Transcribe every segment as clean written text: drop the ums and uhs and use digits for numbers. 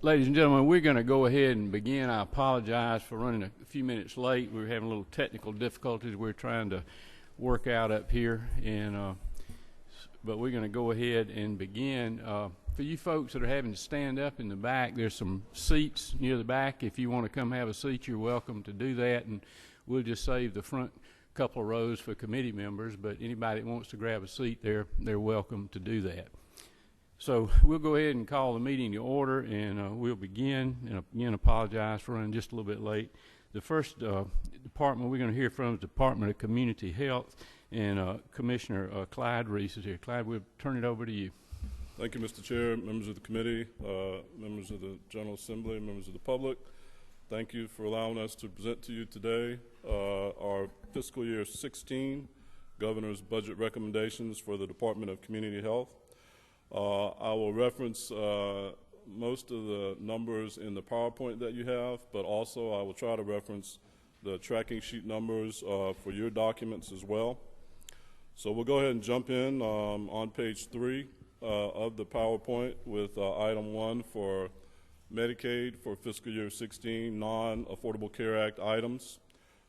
Ladies and gentlemen, we're going to go ahead and begin. I apologize for running a few minutes late. We were having a little technical difficulties we're trying to work out up here, but we're going to go ahead and begin. For you folks that are having to stand up in the back, there's some seats near the back. If you want to come have a seat, you're welcome to do that, and we'll just save the front couple of rows for committee members, but anybody that wants to grab a seat there, they're welcome to do that. So we'll go ahead and call the meeting to order, and we'll begin. And again, apologize for running just a little bit late. The first department we're going to hear from is the Department of Community Health, and Commissioner Clyde Reese is here. Clyde, we'll turn it over to you. Thank you, Mr. Chair, members of the committee, members of the General Assembly, members of the public. Thank you for allowing us to present to you today our fiscal year 16 Governor's budget recommendations for the Department of Community Health. I will reference most of the numbers in the PowerPoint that you have, but also I will try to reference the tracking sheet numbers for your documents as well. So we'll go ahead and jump in on page 3 of the PowerPoint with item 1 for Medicaid for fiscal year 16 non-Affordable Care Act items.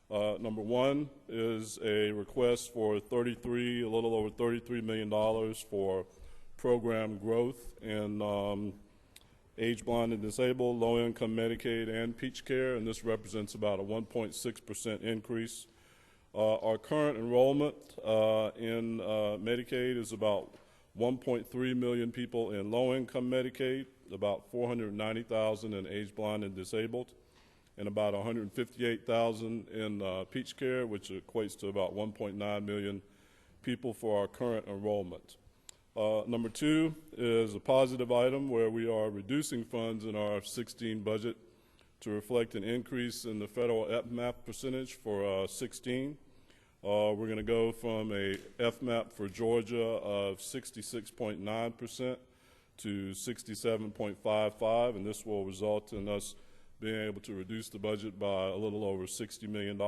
Number 1 is a request for a little over $33 million for program growth in age blind and disabled, low-income Medicaid, and Peach Care, and this represents about a 1.6% increase. Our current enrollment in Medicaid is about 1.3 million people in low-income Medicaid, about 490,000 in age blind and disabled, and about 158,000 in Peach Care, which equates to about 1.9 million people for our current enrollment. Number 2 is a positive item where we are reducing funds in our 16 budget to reflect an increase in the federal FMAP percentage for 16. We're going to go from a FMAP for Georgia of 66.9% to 67.55, and this will result in us being able to reduce the budget by a little over $60 million.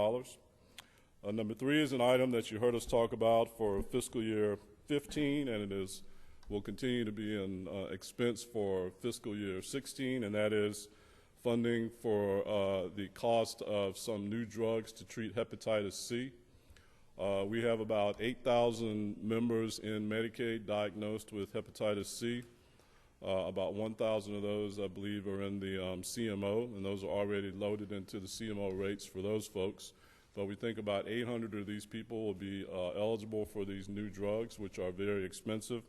Number 3 is an item that you heard us talk about for fiscal year 15, and it will continue to be an expense for fiscal year 16, and that is funding for the cost of some new drugs to treat hepatitis C. We have about 8,000 members in Medicaid diagnosed with hepatitis C. About 1,000 of those, I believe, are in the CMO, and those are already loaded into the CMO rates for those folks. But we think about 800 of these people will be eligible for these new drugs, which are very expensive.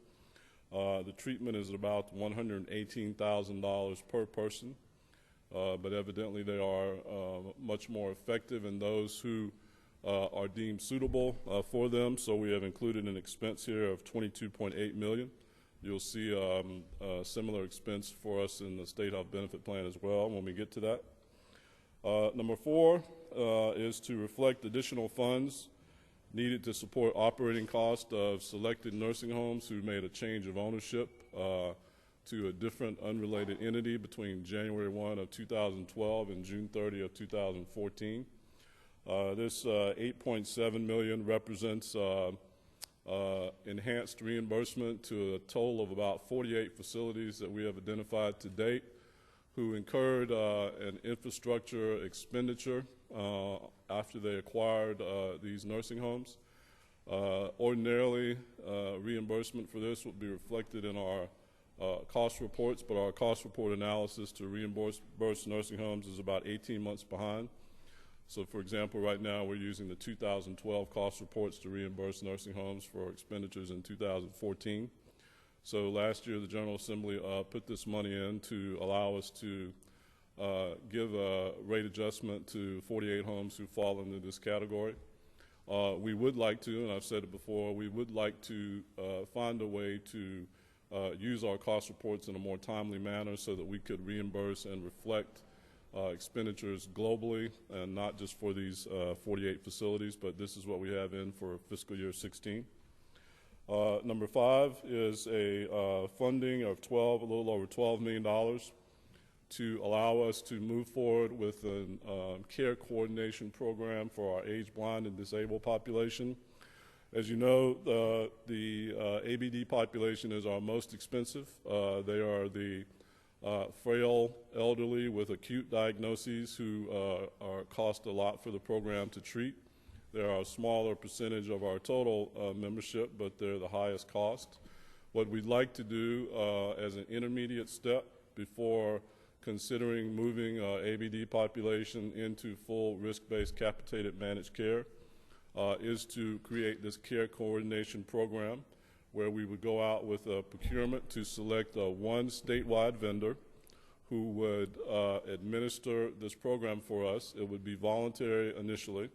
The treatment is about $118,000 per person, but evidently they are much more effective in those who are deemed suitable for them. So we have included an expense here of $22.8 million. You'll see a similar expense for us in the State Health Benefit Plan as well when we get to that. Number 4 is to reflect additional funds needed to support operating costs of selected nursing homes who made a change of ownership to a different unrelated entity between January 1 of 2012 and June 30 of 2014. This $8.7 million represents enhanced reimbursement to a total of about 48 facilities that we have identified to date who incurred an infrastructure expenditure after they acquired these nursing homes. Ordinarily, reimbursement for this would be reflected in our cost reports, but our cost report analysis to reimburse nursing homes is about 18 months behind. So, for example, right now we're using the 2012 cost reports to reimburse nursing homes for expenditures in 2014. So last year the General Assembly put this money in to allow us to give a rate adjustment to 48 homes who fall into this category. We would like to, and I've said it before, we would like to find a way to use our cost reports in a more timely manner so that we could reimburse and reflect expenditures globally and not just for these 48 facilities, but this is what we have in for fiscal year 16. Number 5 is a funding of a little over $12 million to allow us to move forward with a care coordination program for our age blind and disabled population. As you know, the ABD population is our most expensive. They are the frail elderly with acute diagnoses who cost a lot for the program to treat. They're a smaller percentage of our total membership, but they're the highest cost. What we'd like to do as an intermediate step before considering moving ABD population into full risk-based capitated managed care is to create this care coordination program where we would go out with a procurement to select one statewide vendor who would administer this program for us. It would be voluntary initially,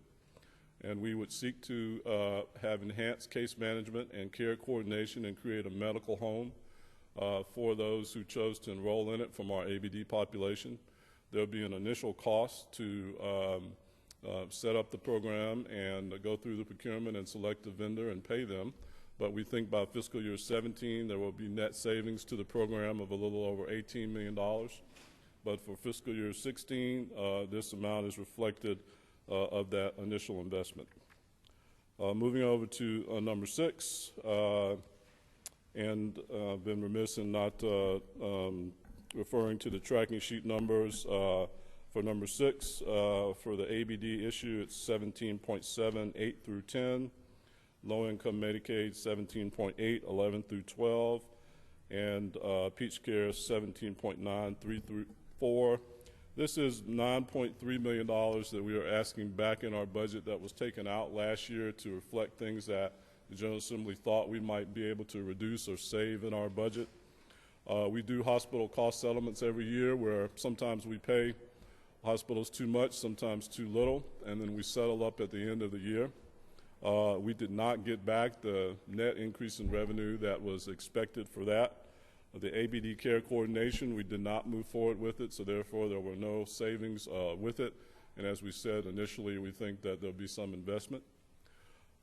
and we would seek to have enhanced case management and care coordination and create a medical home for those who chose to enroll in it from our ABD population. There'll be an initial cost to set up the program and go through the procurement and select the vendor and pay them. But we think by fiscal year 17 there will be net savings to the program of a little over $18 million. But for fiscal year 16, this amount is reflected of that initial investment. Moving over to number 6, and been remiss in not referring to the tracking sheet numbers. For number 6, for the ABD issue, it's 17.7, 8 through 10. Low-income Medicaid, 17.8, 11 through 12. And Peach Care, 17.9, 3 through 4. This is $9.3 million that we are asking back in our budget that was taken out last year to reflect things that the General Assembly thought we might be able to reduce or save in our budget. We do hospital cost settlements every year where sometimes we pay hospitals too much, sometimes too little, and then we settle up at the end of the year. We did not get back the net increase in revenue that was expected for that. The ABD care coordination, we did not move forward with it, so therefore there were no savings with it. And as we said initially, we think that there'll be some investment.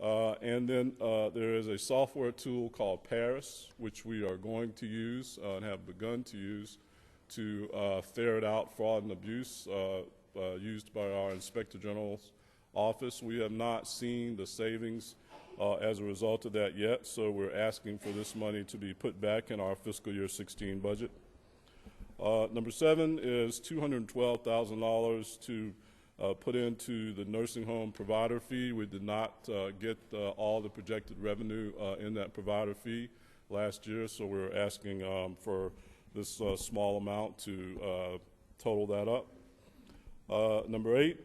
And then there is a software tool called Paris, which we are going to use and have begun to use to ferret out fraud and abuse used by our Inspector General's office. We have not seen the savings as a result of that yet, so we're asking for this money to be put back in our fiscal year 16 budget. Number 7 is $212,000 to put into the nursing home provider fee. We did not get all the projected revenue in that provider fee last year, so we're asking for this small amount to total that up. Number 8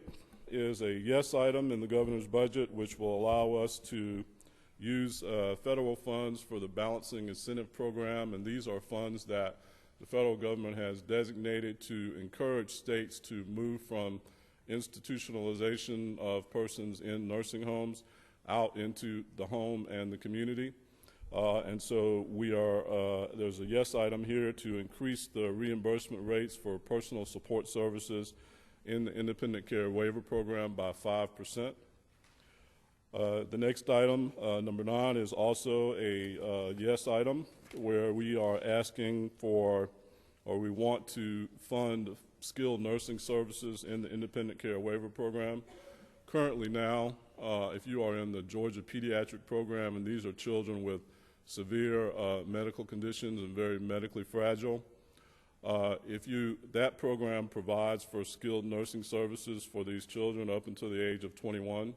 is a yes item in the governor's budget, which will allow us to use federal funds for the balancing incentive program, and these are funds that the federal government has designated to encourage states to move from institutionalization of persons in nursing homes out into the home and the community. And so we are, there's a yes item here to increase the reimbursement rates for personal support services in the independent care waiver program by 5%. The next item, number 9, is also a yes item where we are asking for, or we want to fund skilled nursing services in the independent care waiver program. Currently now, if you are in the Georgia pediatric program, and these are children with severe medical conditions and very medically fragile, that program provides for skilled nursing services for these children up until the age of 21.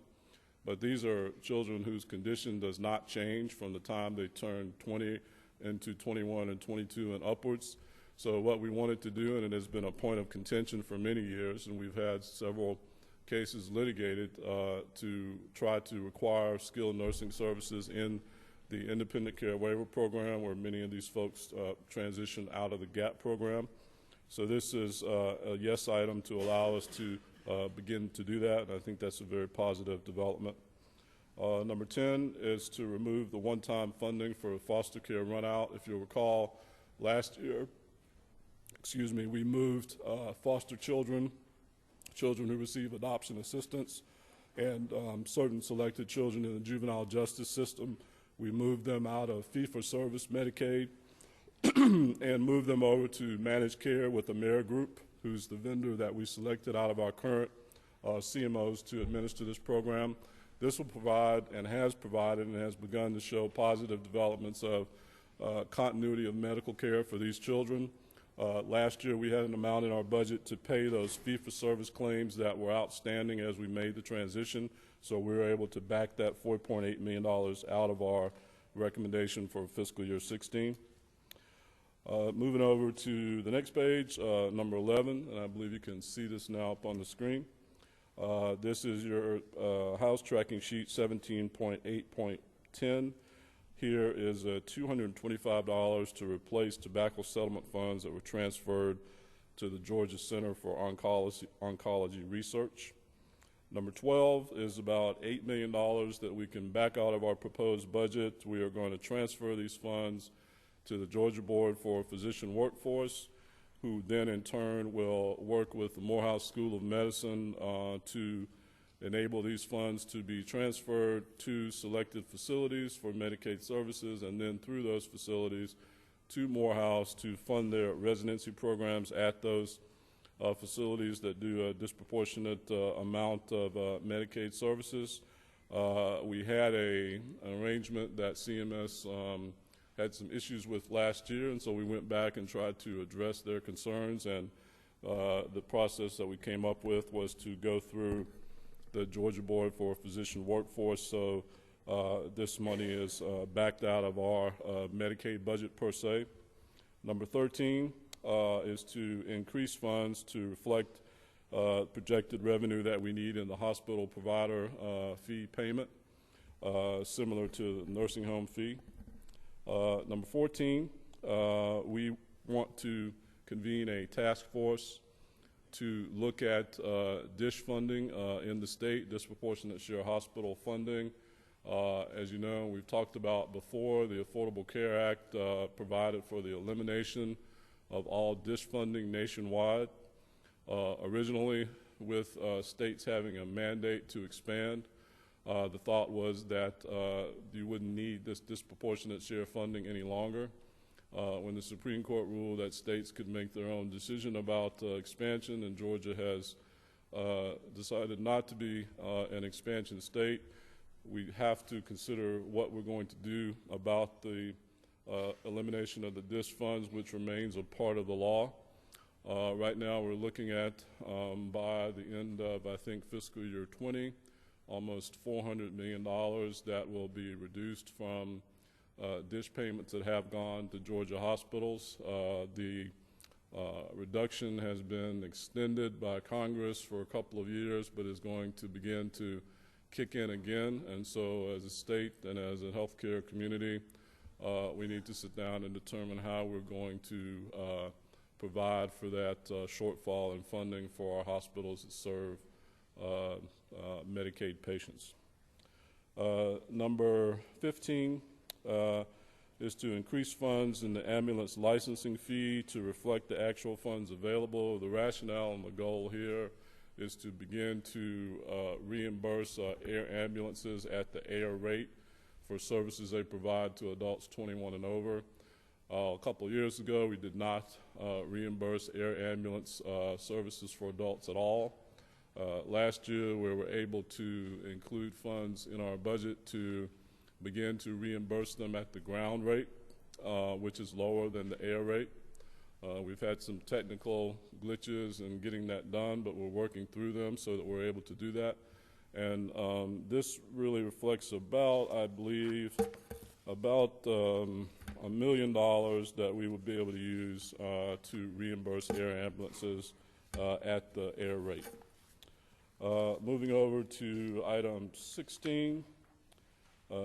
But these are children whose condition does not change from the time they turn 20 into 21 and 22 and upwards. So what we wanted to do, and it has been a point of contention for many years, and we've had several cases litigated to try to require skilled nursing services in the independent care waiver program, where many of these folks transition out of the GAP program. So this is a yes item to allow us to begin to do that, and I think that's a very positive development. Number 10 is to remove the one-time funding for foster care runout. If you'll recall, last year, we moved foster children who receive adoption assistance, and certain selected children in the juvenile justice system. We moved them out of fee-for-service Medicaid and moved them over to managed care with the Mayor Group, who's the vendor that we selected out of our current CMOs to administer this program. This will provide and has provided and has begun to show positive developments of continuity of medical care for these children. Last year, we had an amount in our budget to pay those fee-for-service claims that were outstanding as we made the transition, so we were able to back that $4.8 million out of our recommendation for fiscal year 16. Moving over to the next page, number 11, and I believe you can see this now up on the screen. This is your House tracking sheet 17.8.10. Here is $225 to replace tobacco settlement funds that were transferred to the Georgia Center for Oncology Research. Number 12 is about $8 million that we can back out of our proposed budget. We are going to transfer these funds to the Georgia Board for Physician Workforce, who then in turn will work with the Morehouse School of Medicine to enable these funds to be transferred to selected facilities for Medicaid services, and then through those facilities to Morehouse to fund their residency programs at those facilities that do a disproportionate amount of Medicaid services. We had an arrangement that CMS had some issues with last year, and so we went back and tried to address their concerns, and the process that we came up with was to go through the Georgia Board for Physician Workforce, so this money is backed out of our Medicaid budget per se. Number 13 is to increase funds to reflect projected revenue that we need in the hospital provider fee payment, similar to the nursing home fee. Number 14, we want to convene a task force to look at DSH funding in the state, disproportionate share hospital funding. As you know, we've talked about before, the Affordable Care Act provided for the elimination of all DSH funding nationwide. Originally, with states having a mandate to expand, the thought was that you wouldn't need this disproportionate share funding any longer. When the Supreme Court ruled that states could make their own decision about expansion, and Georgia has decided not to be an expansion state, we have to consider what we're going to do about the elimination of the DSH funds, which remains a part of the law. Right now we're looking at, by the end of, I think, fiscal year 20, almost $400 million that will be reduced from DSH payments that have gone to Georgia hospitals. The reduction has been extended by Congress for a couple of years, but is going to begin to kick in again. And so as a state and as a healthcare community, we need to sit down and determine how we're going to provide for that shortfall in funding for our hospitals that serve Medicaid patients. Number 15 is to increase funds in the ambulance licensing fee to reflect the actual funds available. The rationale and the goal here is to begin to reimburse air ambulances at the air rate for services they provide to adults 21 and over. A couple of years ago, we did not reimburse air ambulance services for adults at all. Last year, we were able to include funds in our budget to begin to reimburse them at the ground rate, which is lower than the air rate. We've had some technical glitches in getting that done, but we're working through them so that we're able to do that. And this really reflects about, I believe, about $1 million that we would be able to use to reimburse air ambulances at the air rate. Moving over to item 16.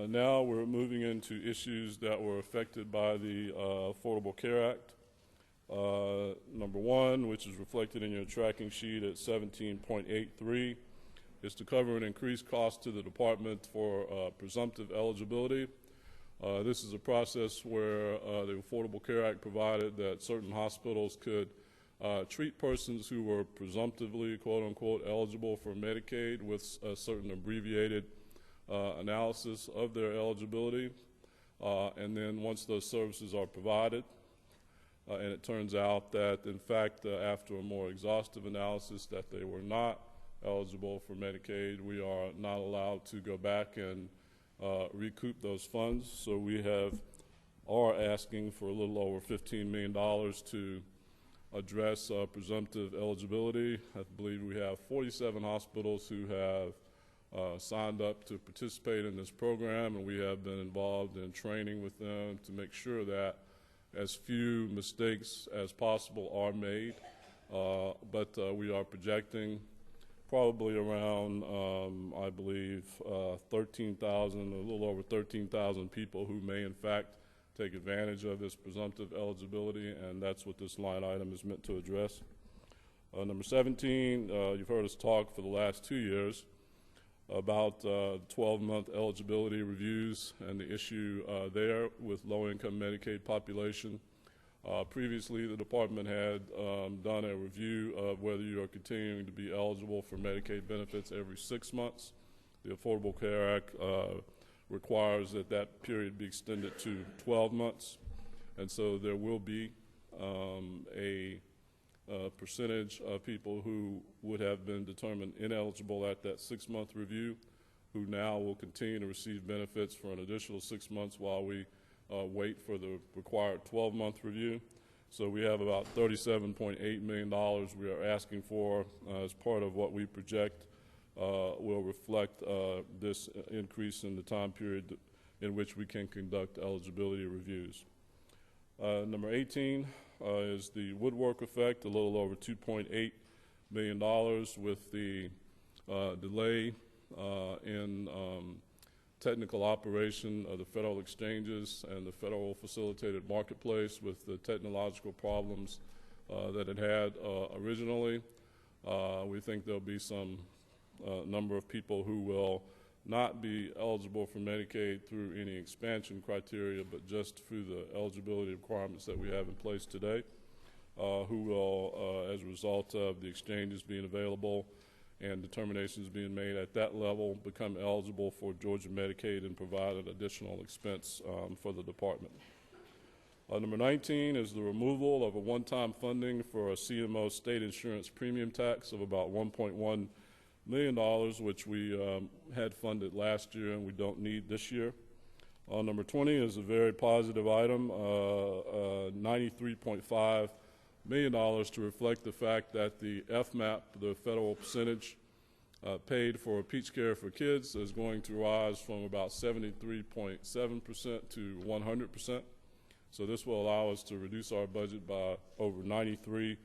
Now we're moving into issues that were affected by the Affordable Care Act. Number 1, which is reflected in your tracking sheet at 17.83, is to cover an increased cost to the department for presumptive eligibility. This is a process where the Affordable Care Act provided that certain hospitals could treat persons who were presumptively, quote-unquote, eligible for Medicaid with a certain abbreviated analysis of their eligibility. And then once those services are provided, and it turns out that, in fact, after a more exhaustive analysis that they were not eligible for Medicaid, we are not allowed to go back and recoup those funds. So we are asking for a little over $15 million to address presumptive eligibility. I believe we have 47 hospitals who have signed up to participate in this program, and we have been involved in training with them to make sure that as few mistakes as possible are made. But we are projecting probably around, I believe, 13,000, a little over 13,000 people who may in fact take advantage of this presumptive eligibility, and that's what this line item is meant to address. Number 17, you've heard us talk for the last 2 years about 12-month eligibility reviews and the issue there with low-income Medicaid population. Previously, the department had done a review of whether you are continuing to be eligible for Medicaid benefits every 6 months. The Affordable Care Act requires that that period be extended to 12 months, and so there will be a percentage of people who would have been determined ineligible at that 6-month review, who now will continue to receive benefits for an additional 6 months while we wait for the required 12-month review. So we have about $37.8 million we are asking for as part of what we project will reflect this increase in the time period in which we can conduct eligibility reviews. Number 18 is the woodwork effect, a little over $2.8 million with the delay in technical operation of the federal exchanges and the federal facilitated marketplace with the technological problems that it had originally. We think there'll be some number of people who will not be eligible for Medicaid through any expansion criteria, but just through the eligibility requirements that we have in place today, who will, as a result of the exchanges being available and determinations being made at that level, become eligible for Georgia Medicaid and provide an additional expense for the department. Number 19 is the removal of a one-time funding for a CMO state insurance premium tax of about $1.1 million, which we had funded last year and we don't need this year. Number 20 is a very positive item, $93.5 million to reflect the fact that the FMAP, the federal percentage paid for Peach Care for Kids, is going to rise from about 73.7% to 100%. So this will allow us to reduce our budget by over $93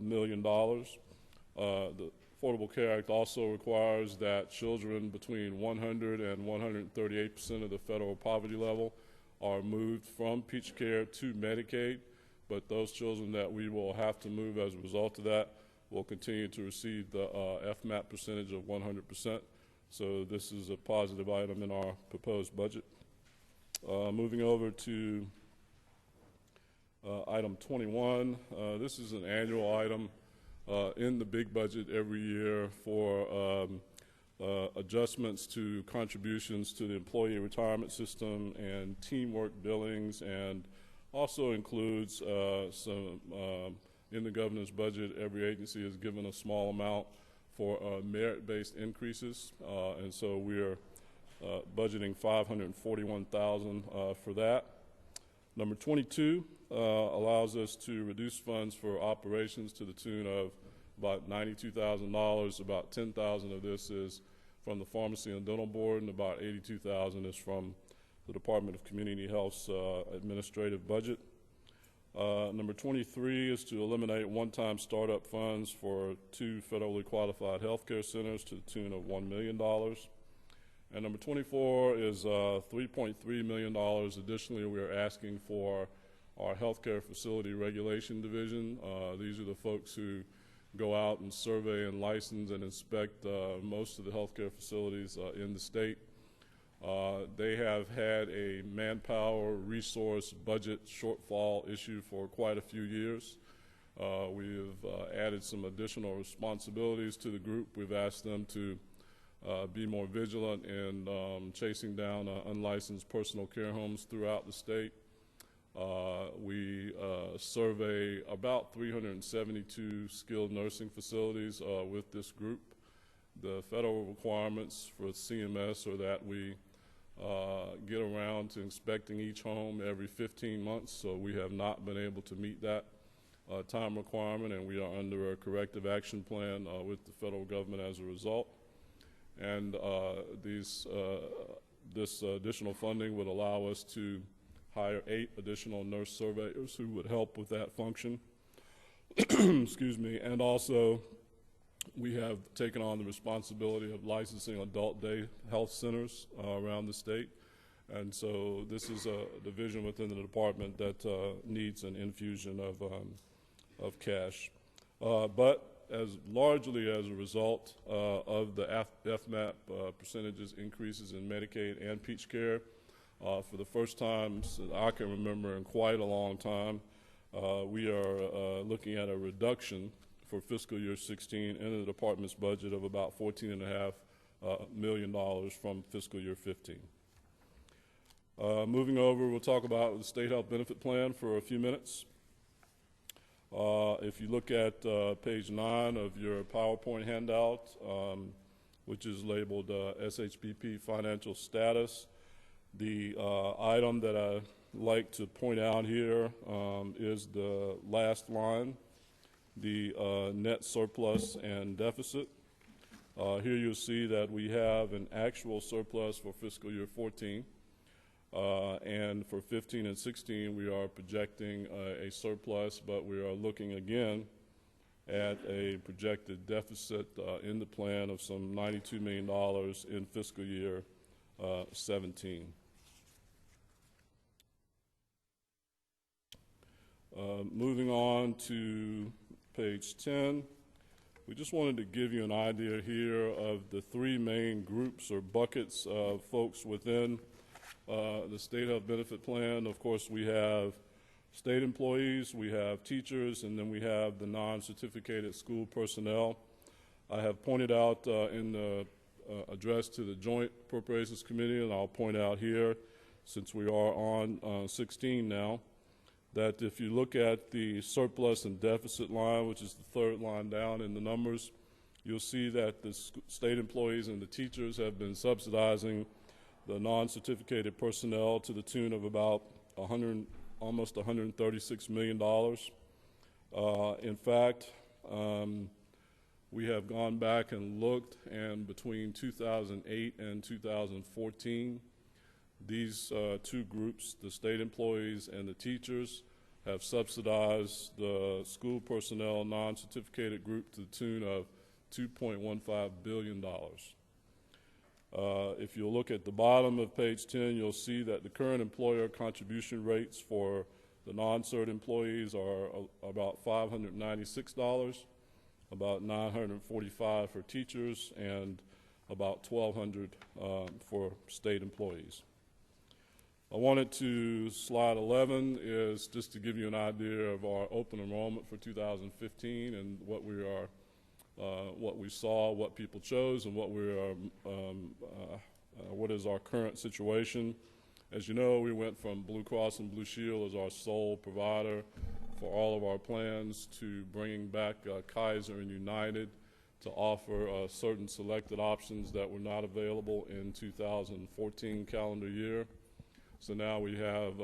million. The Affordable Care Act also requires that children between 100 and 138% of the federal poverty level are moved from Peach Care to Medicaid, but those children that we will have to move as a result of that will continue to receive the FMAP percentage of 100%. So this is a positive item in our proposed budget. Moving over to item 21, this is an annual item in the big budget every year for adjustments to contributions to the employee retirement system and teamwork billings, and also includes some, in the governor's budget, every agency is given a small amount for merit-based increases, and so we're budgeting $541,000 for that. Number 22 allows us to reduce funds for operations to the tune of about $92,000. About $10,000 of this is from the Pharmacy and Dental Board, and about $82,000 is from the Department of Community Health's administrative budget. Number 23 is to eliminate one-time startup funds for 2 federally qualified healthcare centers to the tune of $1 million. And number 24 is $3.3 million. Additionally, we are asking for our healthcare facility regulation division. These are the folks who go out and survey and license and inspect most of the healthcare facilities in the state. They have had a manpower, resource, budget shortfall issue for quite a few years. We have added some additional responsibilities to the group. We've asked them to be more vigilant in chasing down unlicensed personal care homes throughout the state. We survey about 372 skilled nursing facilities with this group. The federal requirements for CMS are that we get around to inspecting each home every 15 months, so we have not been able to meet that time requirement, and we are under a corrective action plan with the federal government as a result. And this additional funding would allow us to hire 8 additional nurse surveyors who would help with that function. Excuse me. And also, we have taken on the responsibility of licensing adult day health centers around the state. And so this is a division within the department that needs an infusion of cash. But largely as a result of the FMAP percentages increases in Medicaid and Peach Care, for the first time I can remember in quite a long time, we are looking at a reduction for fiscal year 16 in the department's budget of about $14.5 million from fiscal year 15. Moving over, we'll talk about the state health benefit plan for a few minutes. If you look at page 9 of your PowerPoint handout, which is labeled SHBP financial status, the item that I like to point out here is the last line, the net surplus and deficit. Here you'll see that we have an actual surplus for fiscal year 14. And for 15 and 16, we are projecting a surplus, but we are looking again at a projected deficit in the plan of some $92 million in fiscal year 17. Moving on to page 10, we just wanted to give you an idea here of the 3 main groups or buckets of folks within the state health benefit plan. Of course, we have state employees, we have teachers, and then we have the non-certificated school personnel. I have pointed out in the address to the Joint Appropriations Committee, and I'll point out here, since we are on 16 now, that if you look at the surplus and deficit line, which is the 3rd line down in the numbers, you'll see that the state employees and the teachers have been subsidizing the non-certificated personnel to the tune of about almost $136 million. In fact, we have gone back and looked, and between 2008 and 2014, these 2 groups, the state employees and the teachers, have subsidized the school personnel non-certificated group to the tune of $2.15 billion. If you'll look at the bottom of page 10, you'll see that the current employer contribution rates for the non-cert employees are about $596, about $945 for teachers, and about $1,200 for state employees. I wanted to, slide 11 is just to give you an idea of our open enrollment for 2015 and what we saw, what people chose, and what is our current situation. As you know, we went from Blue Cross and Blue Shield as our sole provider for all of our plans to bringing back Kaiser and United to offer certain selected options that were not available in 2014 calendar year. So now we have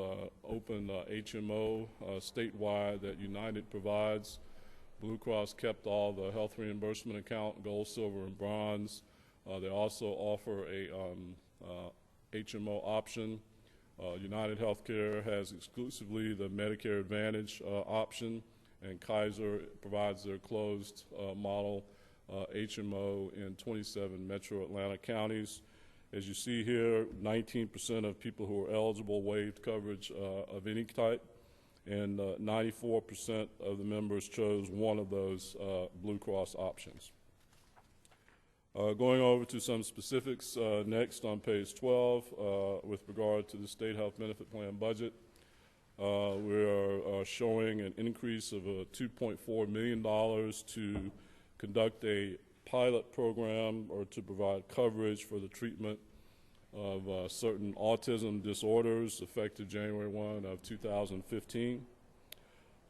open HMO statewide that United provides. Blue Cross kept all the health reimbursement account, gold, silver, and bronze. They also offer a HMO option. United Healthcare has exclusively the Medicare Advantage option, and Kaiser provides their closed model HMO in 27 metro Atlanta counties. As you see here, 19% of people who are eligible waived coverage of any type, and 94% of the members chose one of those Blue Cross options. Going over to some specifics next on page 12 with regard to the state health benefit plan budget. We are showing an increase of $2.4 million to conduct a pilot program or to provide coverage for the treatment of certain autism disorders effective January 1 of 2015.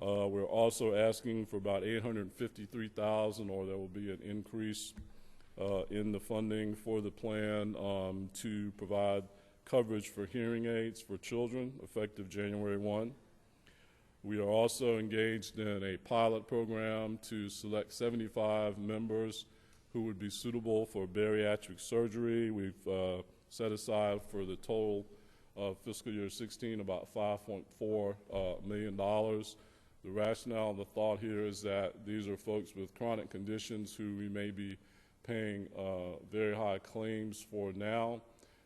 We're also asking for about $853,000, or there will be an increase in the funding for the plan to provide coverage for hearing aids for children effective January 1. We are also engaged in a pilot program to select 75 members who would be suitable for bariatric surgery. We've set aside for the total of fiscal year 16 about $5.4 million. The rationale and the thought here is that these are folks with chronic conditions who we may be paying very high claims for now.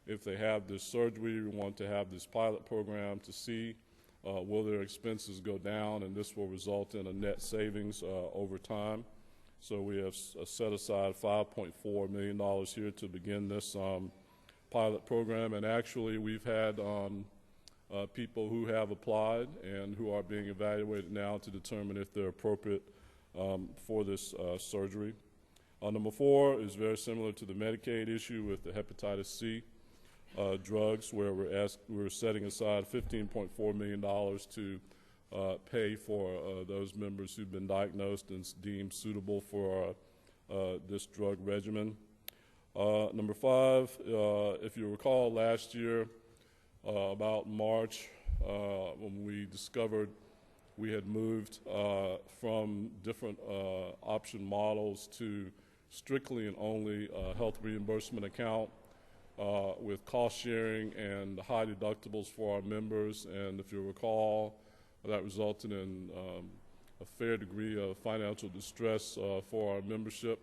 If they have this surgery, we want to have this pilot program to see will their expenses go down, and this will result in a net savings over time. So we have set aside $5.4 million here to begin this pilot program, and actually we've had people who have applied and who are being evaluated now to determine if they're appropriate for this surgery. Number 4 is very similar to the Medicaid issue with the hepatitis C drugs, where we're setting aside $15.4 million to pay for those members who've been diagnosed and deemed suitable for this drug regimen. Number 5, if you recall last year, about March, when we discovered we had moved from different option models to strictly and only a health reimbursement account with cost sharing and high deductibles for our members. And if you recall, that resulted in a fair degree of financial distress for our membership.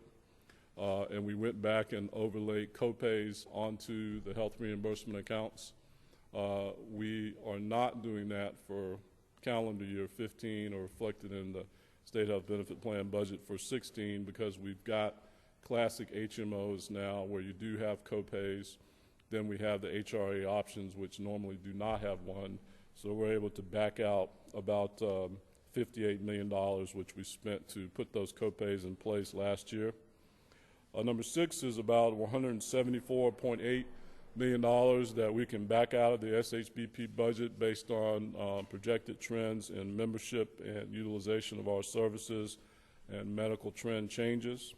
And we went back and overlaid copays onto the health reimbursement accounts. We are not doing that for calendar year 15 or reflected in the State Health Benefit Plan budget for 16, because we've got classic HMOs now where you do have copays. Then we have the HRA options, which normally do not have one. So we're able to back out about $58 million, which we spent to put those copays in place last year. Number 6 is about $174.8 million that we can back out of the SHBP budget based on projected trends in membership and utilization of our services and medical trend changes.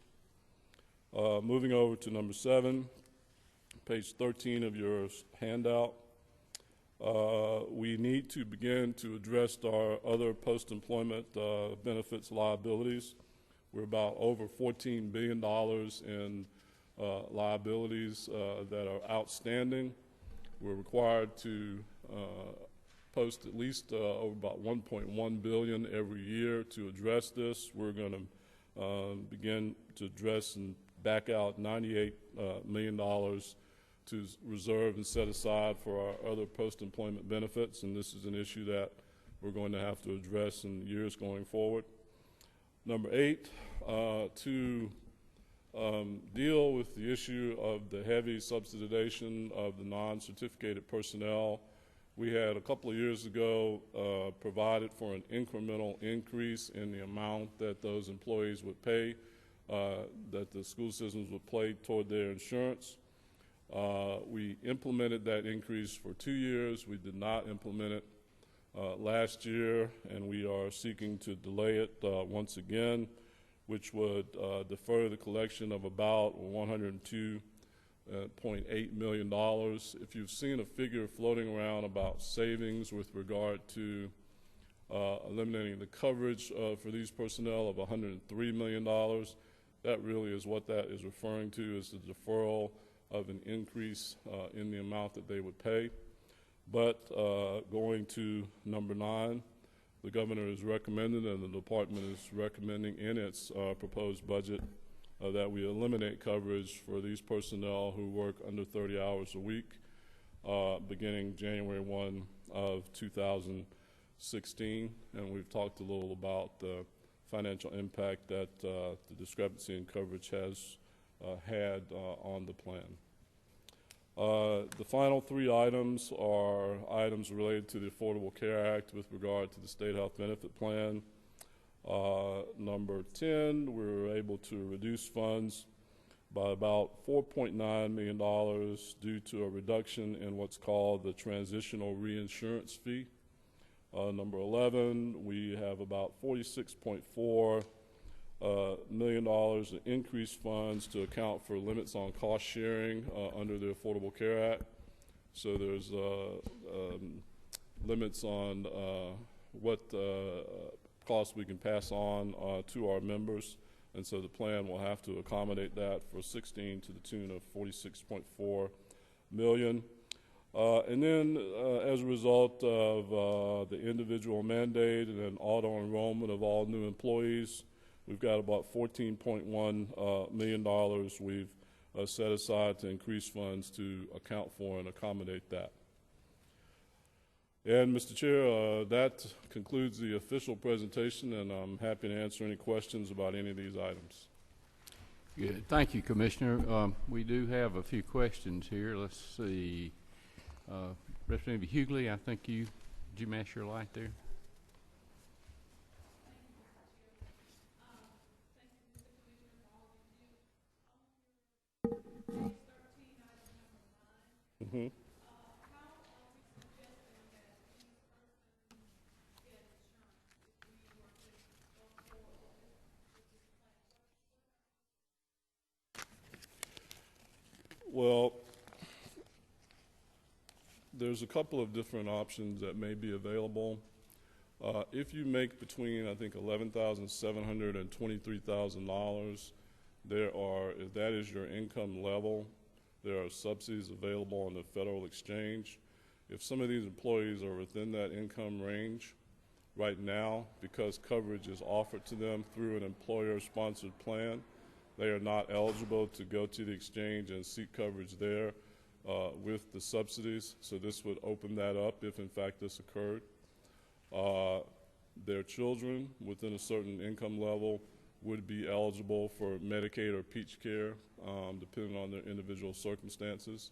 Moving over to number 7, page 13 of your handout. We need to begin to address our other post-employment benefits liabilities. We're about over $14 billion in liabilities that are outstanding. We're required to post at least over about $1.1 billion every year to address this. We're going to begin to address and back out $98 million to reserve and set aside for our other post-employment benefits, and this is an issue that we're going to have to address in years going forward. Number 8, to deal with the issue of the heavy subsidization of the non-certificated personnel, we had a couple of years ago provided for an incremental increase in the amount that those employees would pay, that the school systems would pay toward their insurance. We implemented that increase for 2 years. We did not implement it last year, and we are seeking to delay it once again, which would defer the collection of about $102.8 million. If you've seen a figure floating around about savings with regard to eliminating the coverage for these personnel of $103 million, that really is what that is referring to, is the deferral of an increase in the amount that they would pay. But going to number 9, the governor is recommending and the department is recommending in its proposed budget that we eliminate coverage for these personnel who work under 30 hours a week beginning January 1 of 2016. And we've talked a little about the financial impact that the discrepancy in coverage has had on the plan. The final 3 items are items related to the Affordable Care Act with regard to the State Health Benefit Plan. Number 10, we were able to reduce funds by about $4.9 million due to a reduction in what's called the transitional reinsurance fee. Number 11, we have about $46.4 million in increased funds to account for limits on cost sharing under the Affordable Care Act. So there's limits on what costs we can pass on to our members, and so the plan will have to accommodate that for 16 to the tune of $46.4 million. And then as a result of the individual mandate and then auto enrollment of all new employees, we've got about $14.1 million we've set aside to increase funds to account for and accommodate that. And Mr. Chair, that concludes the official presentation, and I'm happy to answer any questions about any of these items. Good. Thank you, Commissioner. We do have a few questions here. Let's see. Representative Hughley, I think did you mash your light there? Mm-hmm. Well, there's a couple of different options that may be available. If you make between, I think, $11,700 and $23,000, if that is your income level, there are subsidies available on the federal exchange. If some of these employees are within that income range right now, because coverage is offered to them through an employer-sponsored plan, they are not eligible to go to the exchange and seek coverage there with the subsidies. So this would open that up if, in fact, this occurred. Their children within a certain income level would be eligible for Medicaid or Peach Care, depending on their individual circumstances.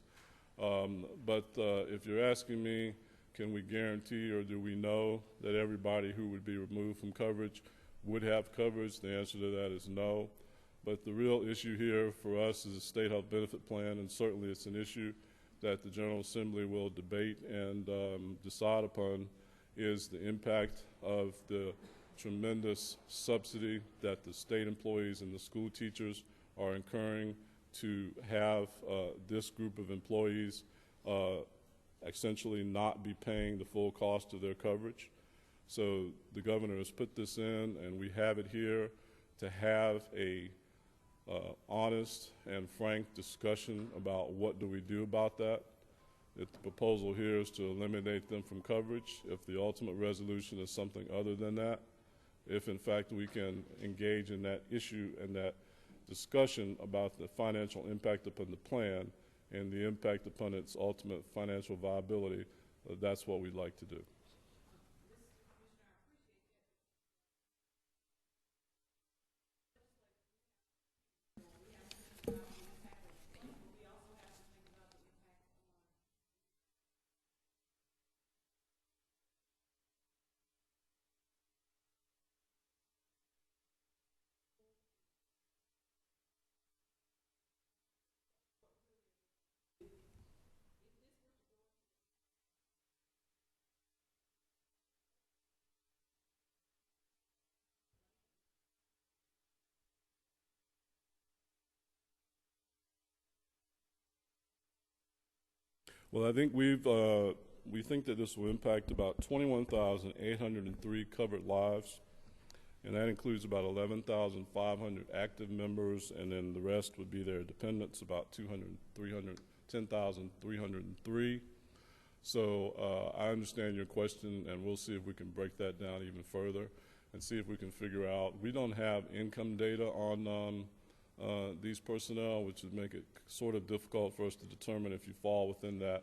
But if you're asking me, can we guarantee or do we know that everybody who would be removed from coverage would have coverage? The answer to that is no. But the real issue here for us is a state health benefit plan, and certainly it's an issue that the General Assembly will debate and decide upon, is the impact of the tremendous subsidy that the state employees and the school teachers are incurring to have this group of employees essentially not be paying the full cost of their coverage. So the governor has put this in, and we have it here to have a honest and frank discussion about what do we do about that. If the proposal here is to eliminate them from coverage, if the ultimate resolution is something other than that, if in fact we can engage in that issue and that discussion about the financial impact upon the plan and the impact upon its ultimate financial viability, that's what we'd like to do. Well, I think we think that this will impact about 21,803 covered lives, and that includes about 11,500 active members, and then the rest would be their dependents, about 10,303. So I understand your question, and we'll see if we can break that down even further and see if we can figure out. We don't have income data on these personnel, which would make it sort of difficult for us to determine if you fall within that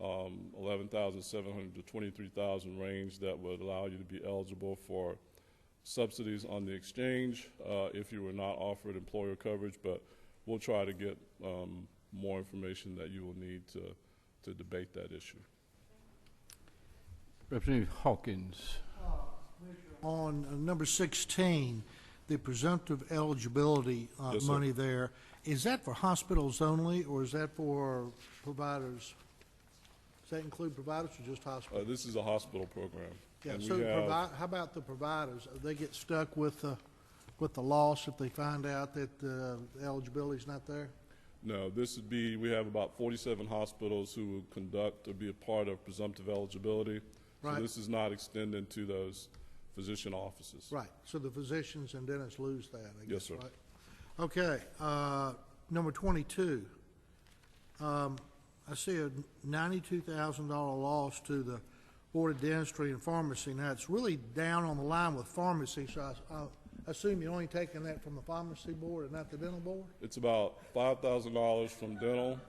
11,700 to 23,000 range that would allow you to be eligible for subsidies on the exchange if you were not offered employer coverage. But we'll try to get more information that you will need to debate that issue. Representative Hawkins. On number 16, the presumptive eligibility Yes, money there, is that for hospitals only, or is that for providers? Does that include providers or just hospitals? This is a hospital program. Yeah, and so we have, how about the providers? They get stuck with the loss if they find out that the eligibility is not there? no, this would be, we have about 47 hospitals who will conduct or be a part of presumptive eligibility. So Right. this is not extending to those physician offices. Right, so the physicians and dentists lose that, I guess, Yes, sir. right? Okay, number 22. I see a $92,000 loss to the Board of Dentistry and Pharmacy. Now, it's really down on the line with pharmacy, so I assume you're only taking that from the pharmacy board and not the dental board? It's about $5,000 from dental,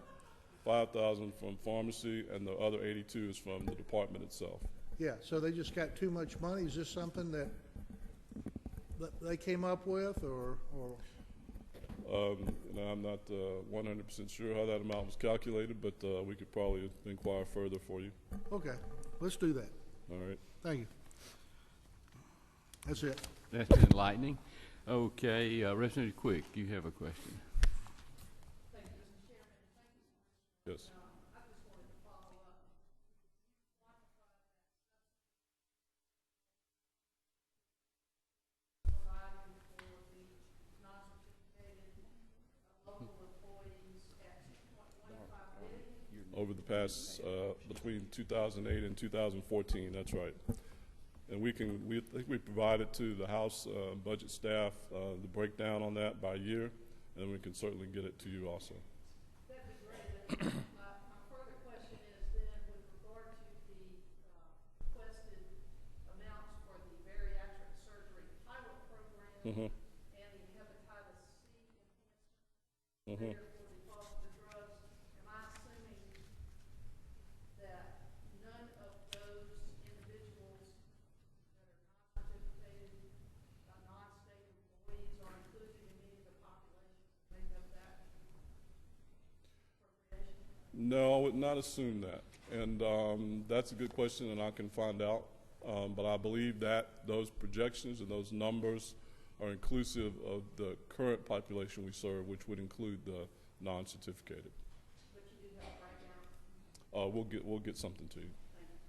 $5,000 from pharmacy, and the other 82 is from the department itself. Yeah, so they just got too much money? Is this something that they came up with, or? And I'm not 100% sure how that amount was calculated, but we could probably inquire further for you. Okay, let's do that. All right. Thank you. That's it. That's enlightening. Okay, Representative Quick, you have a question. Thank you, Mr. Chairman. Thank you so much. Yes. I just wanted to follow up. Providing for the non-certificated local employees at $2.15 billion. Over the past, between 2008 and 2014, that's right. And we think we provided to the House budget staff the breakdown on that by year, and we can certainly get it to you also. That'd be great. My further question is then with regard to the requested amounts for the bariatric surgery pilot program Mm-hmm. and the hepatitis C enhancement there for the cost of the drugs, am I assuming that none of those individuals that are non-certificated, non-state employees are included in any of the populations that make up that appropriation? No, I would not assume that. And that's a good question, and I can find out. But I believe that those projections and those numbers are inclusive of the current population we serve, which would include the non-certificated. But you do have a breakdown? We'll get something to you.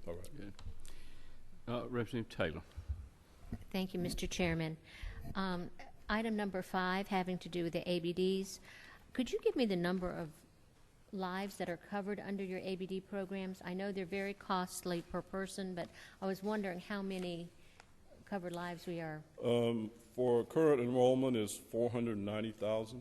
All right. Good. Representative Taylor. Thank you, Mr. Chairman. Item number 5, having to do with the ABDs. Could you give me the number of lives that are covered under your ABD programs? I know they're very costly per person, but I was wondering how many covered lives we are. For current enrollment is 490,000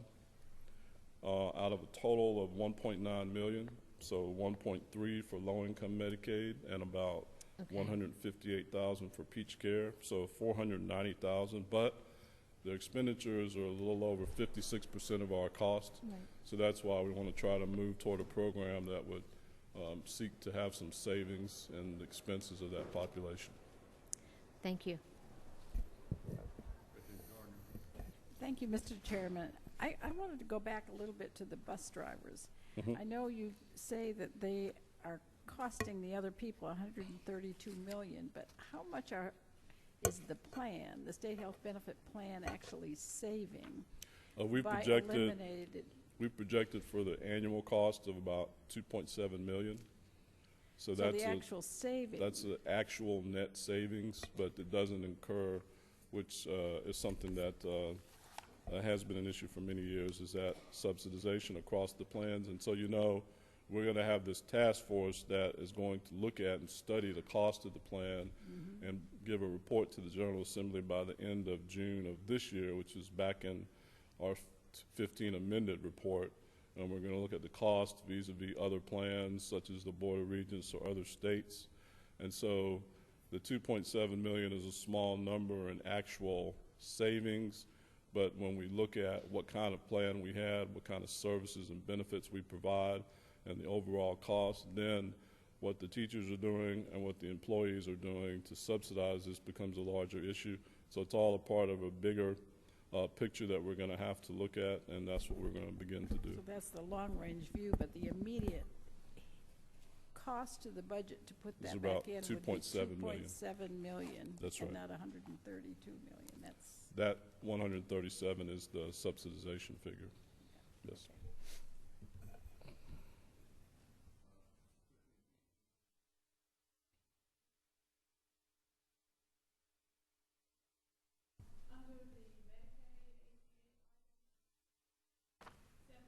out of a total of 1.9 million. So 1.3 for low-income Medicaid and about 158,000 for Peach Care. So 490,000, but the expenditures are a little over 56% of our cost. Right. So that's why we want to try to move toward a program that would seek to have some savings in the expenses of that population. Thank you. Thank you, Mr. Chairman. I wanted to go back a little bit to the bus drivers. Mhm. I know you say that they are costing the other people $132 million, but how much is the plan, the state health benefit plan, actually saving We by projected eliminated? we projected for the annual cost of about 2.7 million. So So that's the actual savings. that's the actual net savings, but it doesn't incur, which is something that has been an issue for many years, is that subsidization across the plans. And so, you know, we're going to have this task force that is going to look at and study the cost of the plan and give a report to the General Assembly by the end of June of this year, which is back in our 15 amended report. And we're going to look at the cost vis-a-vis other plans, such as the Board of Regents or other states. And so the 2.7 million is a small number in actual savings, but when we look at what kind of plan we had, what kind of services and benefits we provide, and the overall cost, then what the teachers are doing and what the employees are doing to subsidize this becomes a larger issue. So it's all a part of a bigger picture that we're going to have to look at, and that's what we're going to begin to do. So that's the long-range view, but the immediate cost to the budget to put It's that about back in would be 2.7 million. 2.7 million. That's and right. not 132 million. That's That 137 is the subsidization figure. Yes. Under the Medicaid 17,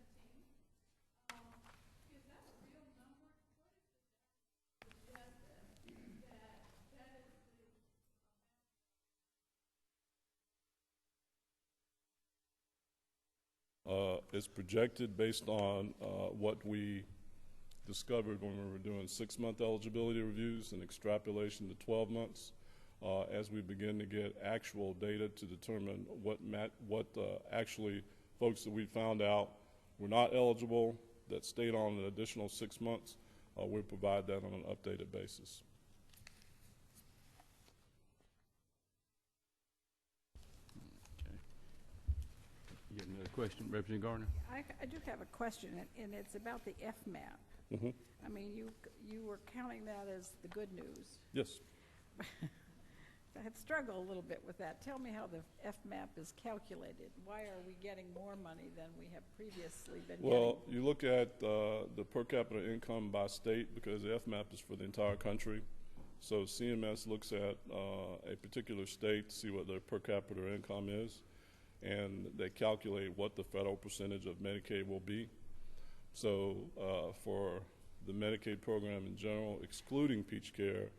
is that a real number? What is the suggest that It's projected based on what we discovered when we were doing 6-month eligibility reviews and extrapolation to 12 months. As we begin to get actual data to determine what actually folks that we found out were not eligible that stayed on an additional 6 months, we'll provide that on an updated basis. Okay. You got another question, Representative Gardner? I do have a question, and it's about the FMAP. Mm-hmm. I mean, you were counting that as the good news. Yes. I have struggled a little bit with that. Tell me how the FMAP is calculated. Why are we getting more money than we have previously been Well, getting? you look at the per capita income by state because the FMAP is for the entire country. So CMS looks at a particular state to see what their per capita income is, and they calculate what the federal percentage of Medicaid will be. So for the Medicaid program in general, excluding Peach Care,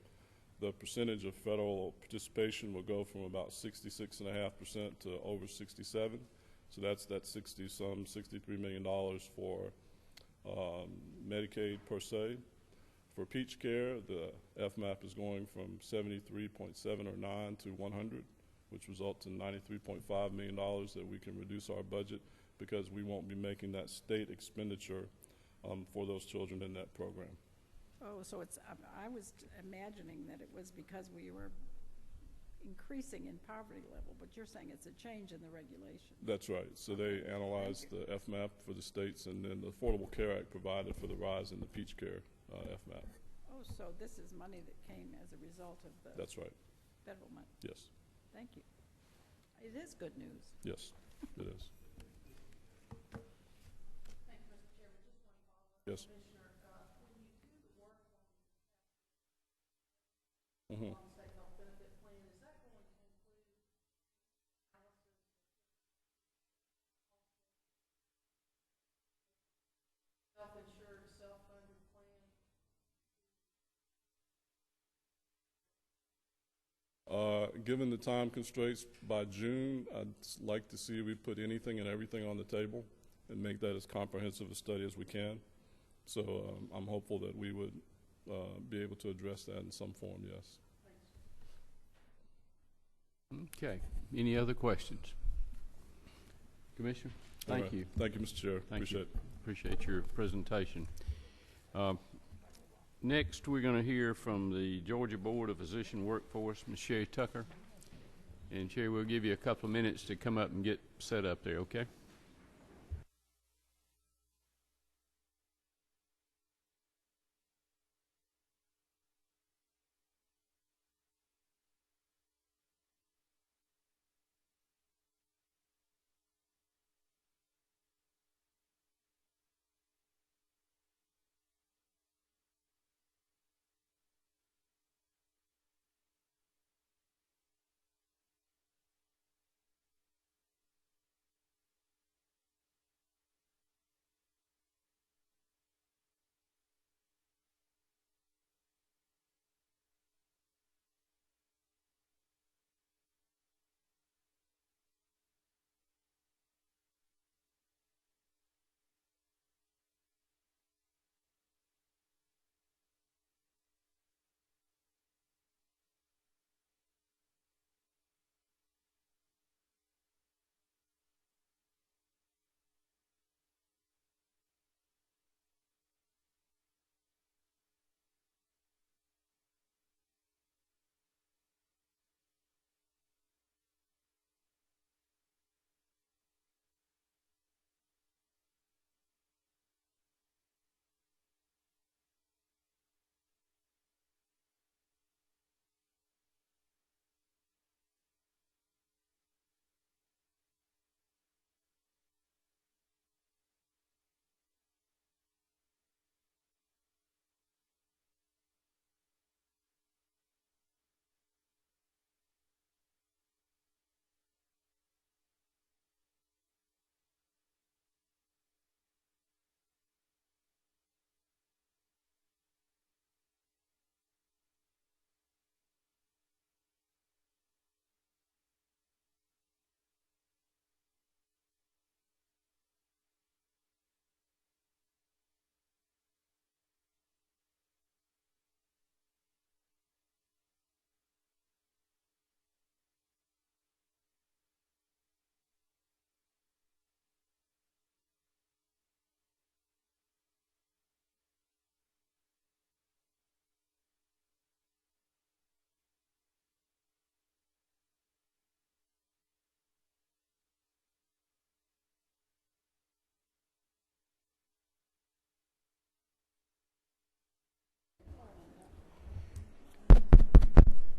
the percentage of federal participation will go from about 66.5% to over 67. So that's that $63 million for Medicaid per se. For Peach Care, the FMAP is going from 73.7 or 9 to 100, which results in $93.5 million that we can reduce our budget because we won't be making that state expenditure for those children in that program. Oh, so it's, I was imagining that it was because we were increasing in poverty level, but you're saying it's a change in the regulation. That's right. So they analyzed the FMAP for the states, and then the Affordable Care Act provided for the rise in the Peach Care FMAP. Oh, so this is money that came as a result of the That's right. federal money. Yes. Thank you. It is good news. Yes, it is. Thank you, Mr. Chairman. Just one follow-up. Yes. Commissioner, when you do the work Mm-hmm. on the state health benefit plan, is that going to include analysis, self-insured, self-funded plan? Given the time constraints, by June, I'd like to see we put anything and everything on the table and make that as comprehensive a study as we can. So I'm hopeful that we would be able to address that in some form, yes. Okay. Any other questions? Commissioner? All Thank right. you. Thank you, Mr. Chair. Thank Appreciate you. it. Appreciate your presentation. Next, we're going to hear from the Georgia Board of Physician Workforce, Ms. Sherry Tucker. And Sherry, we'll give you a couple of minutes to come up and get set up there, okay?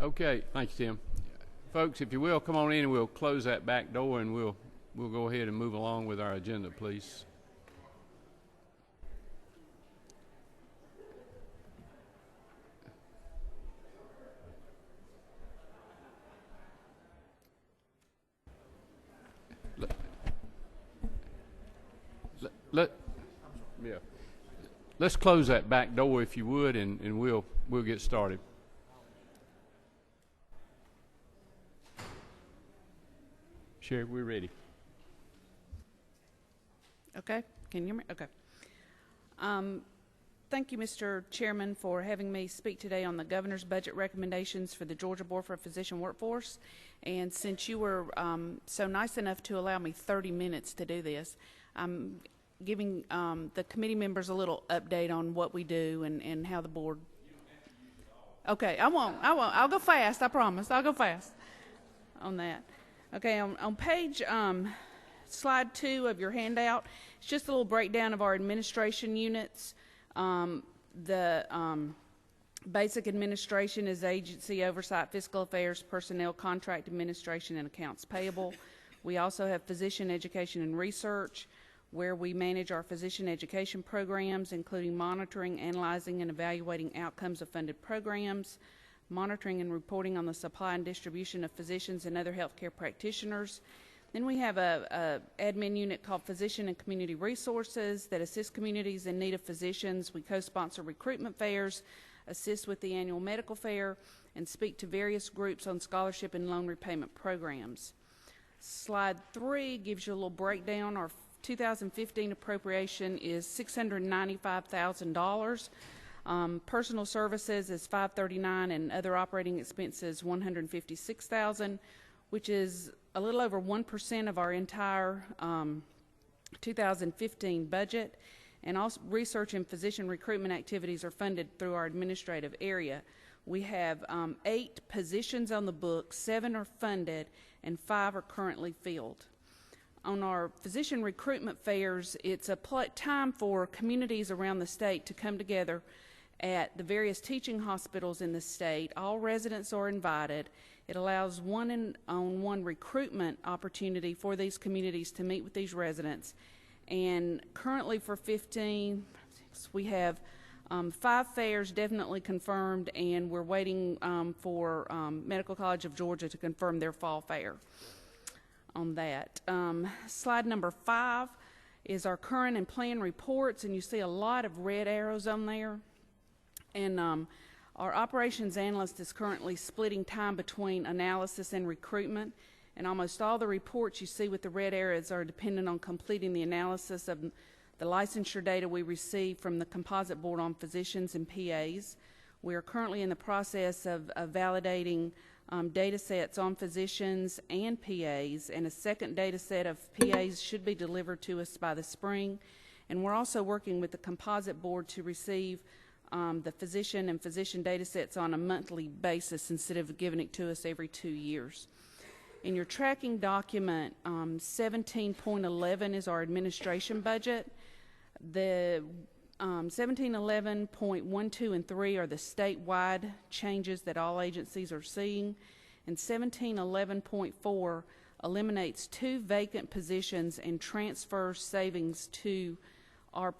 Okay, thank you, Tim. Folks, if you will, come on in and we'll close that back door and we'll go ahead and move along with our agenda, please. Yeah. Let's close that back door if you would, and we'll get started. Sherry, we're ready. Okay, can you hear me? Okay. Thank you, Mr. Chairman, for having me speak today on the governor's budget recommendations for the Georgia Board for Physician Workforce. And since you were so nice enough to allow me 30 minutes to do this, I'm giving the committee members a little update on what we do and how the board. Okay, I won't. I'll go fast, I promise. I'll go fast on that. Okay, on page slide 2 of your handout, it's just a little breakdown of our administration units. The basic administration is agency oversight, fiscal affairs, personnel, contract administration, and accounts payable. We also have physician education and research, where we manage our physician education programs, including monitoring, analyzing, and evaluating outcomes of funded programs, monitoring and reporting on the supply and distribution of physicians and other healthcare practitioners. Then we have a admin unit called Physician and Community Resources that assists communities in need of physicians. We co-sponsor recruitment fairs, assist with the annual medical fair, and speak to various groups on scholarship and loan repayment programs. Slide 3 gives you a little breakdown. Our 2015 appropriation is $695,000. Personal services is $539,000, and other operating expenses $156,000, which is a little over 1% of our entire 2015 budget. And also research and physician recruitment activities are funded through our administrative area. We have 8 positions on the books, 7 are funded, and 5 are currently filled. On our physician recruitment fairs, it's a time for communities around the state to come together at the various teaching hospitals in the state. All residents are invited. It allows one-on-one recruitment opportunity for these communities to meet with these residents. And currently for 15, we have 5 fairs definitely confirmed, and we're waiting for Medical College of Georgia to confirm their fall fair on that. Slide number 5 is our current and planned reports, and you see a lot of red arrows on there. And our operations analyst is currently splitting time between analysis and recruitment, and almost all the reports you see with the red arrows are dependent on completing the analysis of the licensure data we receive from the Composite Board on Physicians and PAs. We are currently in the process of validating data sets on physicians and PAs, and a second data set of PAs should be delivered to us by the spring. And we're also working with the Composite Board to receive the physician and physician data sets on a monthly basis instead of giving it to us every 2 years. In your tracking document, 17.11 is our administration budget. The 1711.12 and 3 are the statewide changes that all agencies are seeing, and 1711.4 eliminates 2 vacant positions and transfers savings to our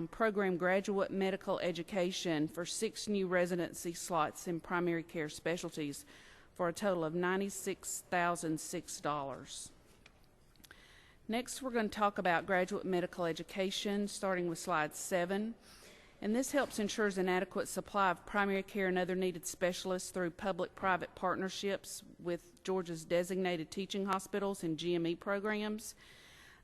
program Graduate Medical Education for 6 new residency slots in primary care specialties for a total of $96,006. Next, we're going to talk about graduate medical education, starting with slide 7. And this helps ensures an adequate supply of primary care and other needed specialists through public-private partnerships with Georgia's designated teaching hospitals and GME programs.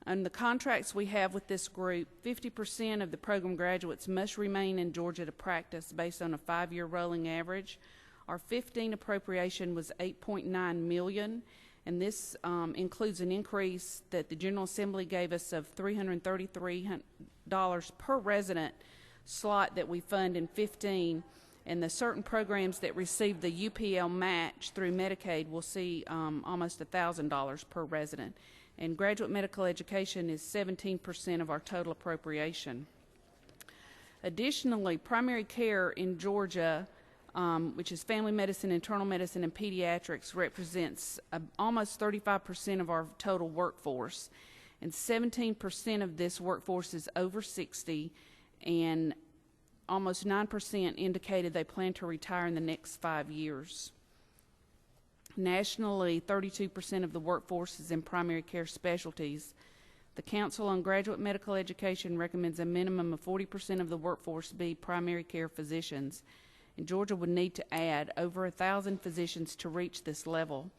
And the contracts we have with this group, 50% of the program graduates must remain in Georgia to practice based on a 5-year rolling average. Our 15 appropriation was $8.9 million, and this includes an increase that the General Assembly gave us of $333 per resident slot that we fund in 15, and the certain programs that receive the UPL match through Medicaid will see almost $1,000 per resident. And graduate medical education is 17% of our total appropriation. Additionally, primary care in Georgia which is family medicine, internal medicine, and pediatrics, represents almost 35% of our total workforce. And 17% of this workforce is over 60, and almost 9% indicated they plan to retire in the next 5 years. Nationally, 32% of the workforce is in primary care specialties. The Council on Graduate Medical Education recommends a minimum of 40% of the workforce be primary care physicians. And Georgia would need to add over 1,000 physicians to reach this level.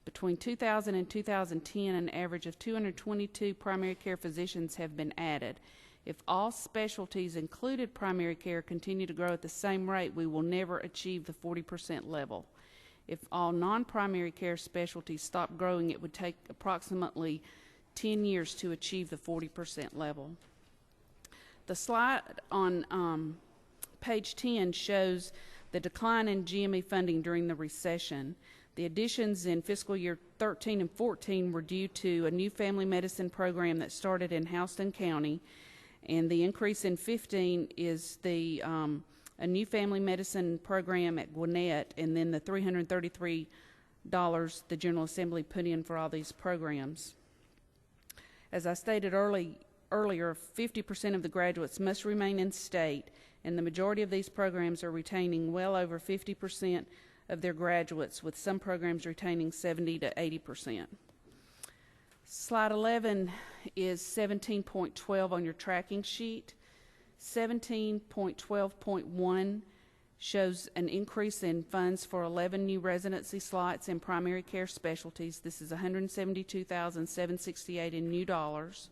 Between 2000 and 2010, an average of 222 primary care physicians have been added. If all specialties, included primary care, continue to grow at the same rate, we will never achieve the 40% level. If all non-primary care specialties stop growing, it would take approximately 10 years to achieve the 40% level. The slide on page 10 shows the decline in GME funding during the recession. The additions in fiscal year 13 and 14 were due to a new family medicine program that started in Houston County, and the increase in 15 is the a new family medicine program at Gwinnett, and then the $333 the General Assembly put in for all these programs. As I stated earlier, 50% of the graduates must remain in state, and the majority of these programs are retaining well over 50% of their graduates, with some programs retaining 70 to 80%. Slide 11 is 17.12 on your tracking sheet. 17.12.1 shows an increase in funds for 11 new residency slots in primary care specialties. This is $172,768 in new dollars.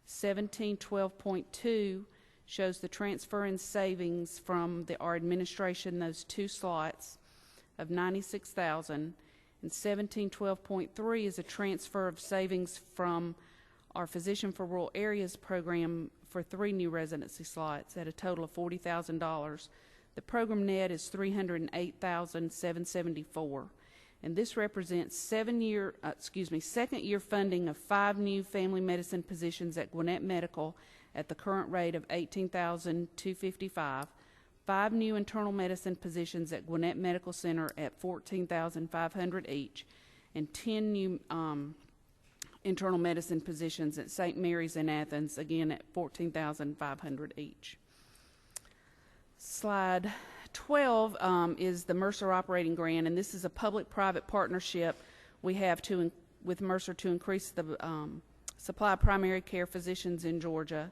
17.12.2 shows the transfer in savings from our administration, those 2 slots, of $96,000, and 17.12.3 is a transfer of savings from our Physician for Rural Areas program for 3 new residency slots at a total of $40,000. The program net is $308,774, and this represents second year funding of 5 new family medicine positions at Gwinnett Medical at the current rate of $18,255. 5 new internal medicine positions at Gwinnett Medical Center at $14,500 each, and 10 new internal medicine positions at St. Mary's in Athens, again at $14,500 each. Slide 12 is the Mercer operating grant, and this is a public-private partnership we have with Mercer to increase the supply of primary care physicians in Georgia.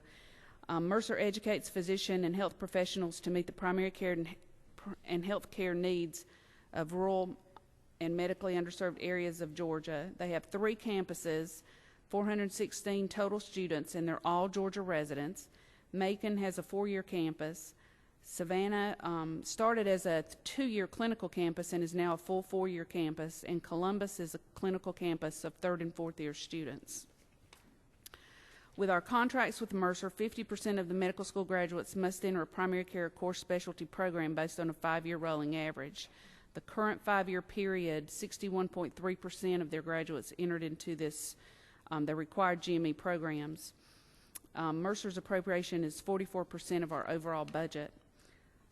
Mercer educates physician and health professionals to meet the primary care and health care needs of rural and medically underserved areas of Georgia. They have 3 campuses, 416 total students, and they're all Georgia residents. Macon has a 4-year campus. Savannah started as a 2-year clinical campus and is now a full 4-year campus, and Columbus is a clinical campus of 3rd and 4th year students. With our contracts with Mercer, 50% of the medical school graduates must enter a primary care core specialty program based on a 5-year rolling average. The current 5-year period, 61.3% of their graduates entered into this, the required GME programs. Mercer's appropriation is 44% of our overall budget.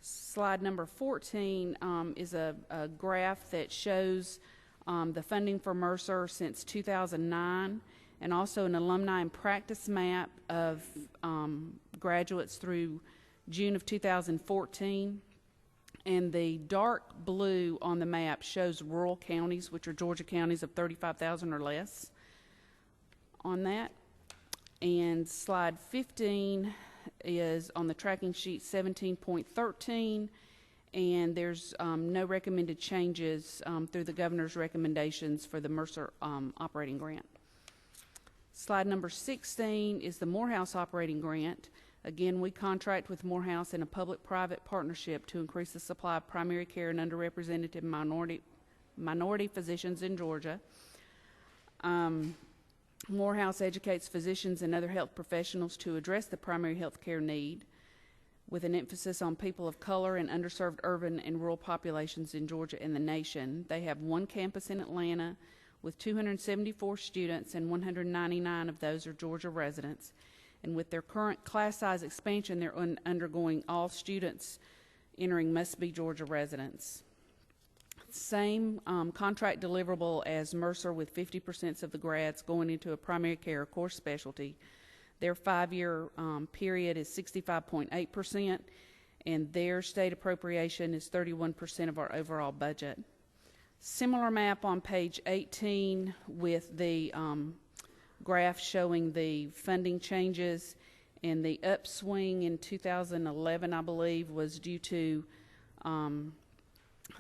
Slide number 14 is a graph that shows the funding for Mercer since 2009, and also an alumni and practice map of graduates through June of 2014. And the dark blue on the map shows rural counties, which are Georgia counties of 35,000 or less on that. And slide 15 is on the tracking sheet 17.13, and there's no recommended changes through the governor's recommendations for the Mercer operating grant. Slide number 16 is the Morehouse operating grant. Again, we contract with Morehouse in a public-private partnership to increase the supply of primary care and underrepresented minority physicians in Georgia. Morehouse educates physicians and other health professionals to address the primary health care need, with an emphasis on people of color and underserved urban and rural populations in Georgia and the nation. They have 1 campus in Atlanta with 274 students, and 199 of those are Georgia residents. And with their current class size expansion, they're undergoing all students entering must be Georgia residents. Same contract deliverable as Mercer, with 50% of the grads going into a primary care or core specialty. Their 5-year period is 65.8%, and their state appropriation is 31% of our overall budget. Similar map on page 18 with the graph showing the funding changes, and the upswing in 2011, I believe, was due to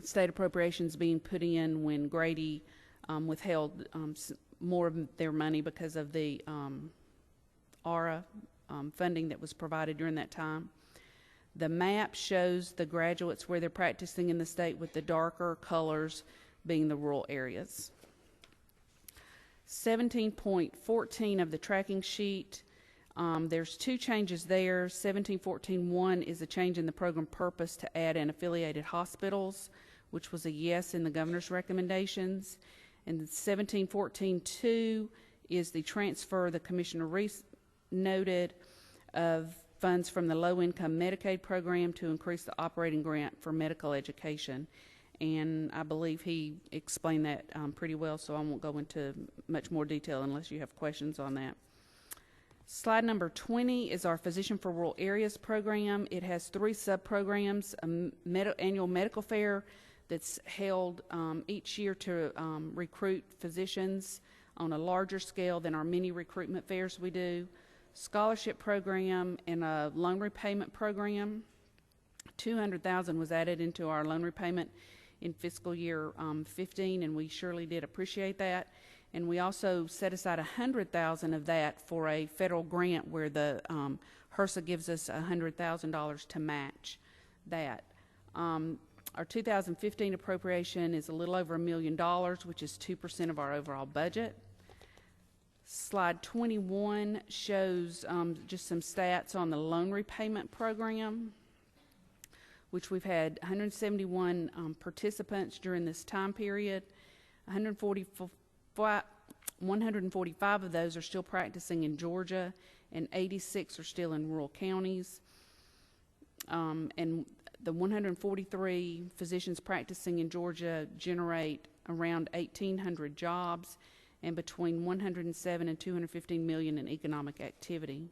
state appropriations being put in when Grady withheld more of their money because of the ARA funding that was provided during that time. The map shows the graduates where they're practicing in the state, with the darker colors being the rural areas. 17.14 of the tracking sheet, there's 2 changes there. 17.14.1 is a change in the program purpose to add in affiliated hospitals, which was a yes in the governor's recommendations. And 17.14.2 is the transfer the commissioner noted of funds from the low-income Medicaid program to increase the operating grant for medical education. And I believe he explained that pretty well, so I won't go into much more detail unless you have questions on that. Slide number 20 is our Physician for Rural Areas program. It has 3 sub-programs: annual medical fair that's held each year to recruit physicians on a larger scale than our mini recruitment fairs we do, scholarship program, and a loan repayment program. $200,000 was added into our loan repayment in fiscal year 15, and we surely did appreciate that. And we also set aside $100,000 of that for a federal grant where the HRSA gives us $100,000 to match that. Our 2015 appropriation is a little over $1 million, which is 2% of our overall budget. Slide 21 shows just some stats on the loan repayment program, which we've had 171 participants during this time period. 145 of those are still practicing in Georgia, and 86 are still in rural counties. And the 143 physicians practicing in Georgia generate around 1,800 jobs and between 107 and 215 million in economic activity.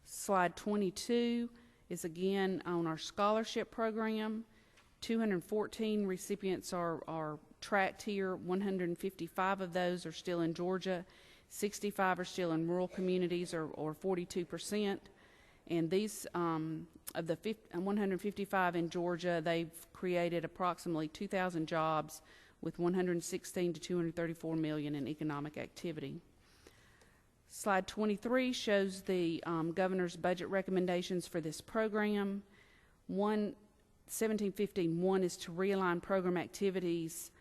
Slide 22 is again on our scholarship program. 214 recipients are tracked here. 155 of those are still in Georgia. 65 are still in rural communities, or 42%. And these, of the 155 in Georgia, they've created approximately 2,000 jobs with 116 to 234 million in economic activity. Slide 23 shows the governor's budget recommendations for this program. 1715.1 is to realign program activities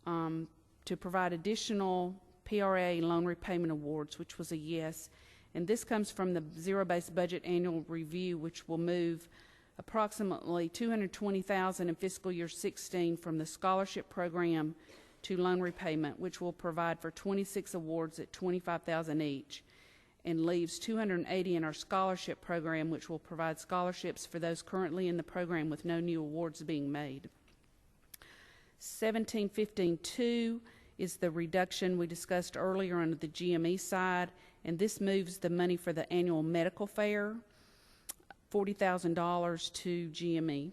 to provide additional PRA loan repayment awards, which was a yes. And this comes from the zero-based budget annual review, which will move approximately $220,000 in fiscal year 16 from the scholarship program to loan repayment, which will provide for 26 awards at $25,000 each, and leaves $280 in our scholarship program, which will provide scholarships for those currently in the program with no new awards being made. 1715.2 is the reduction we discussed earlier under the GME side, and this moves the money for the annual medical fair, $40,000 to GME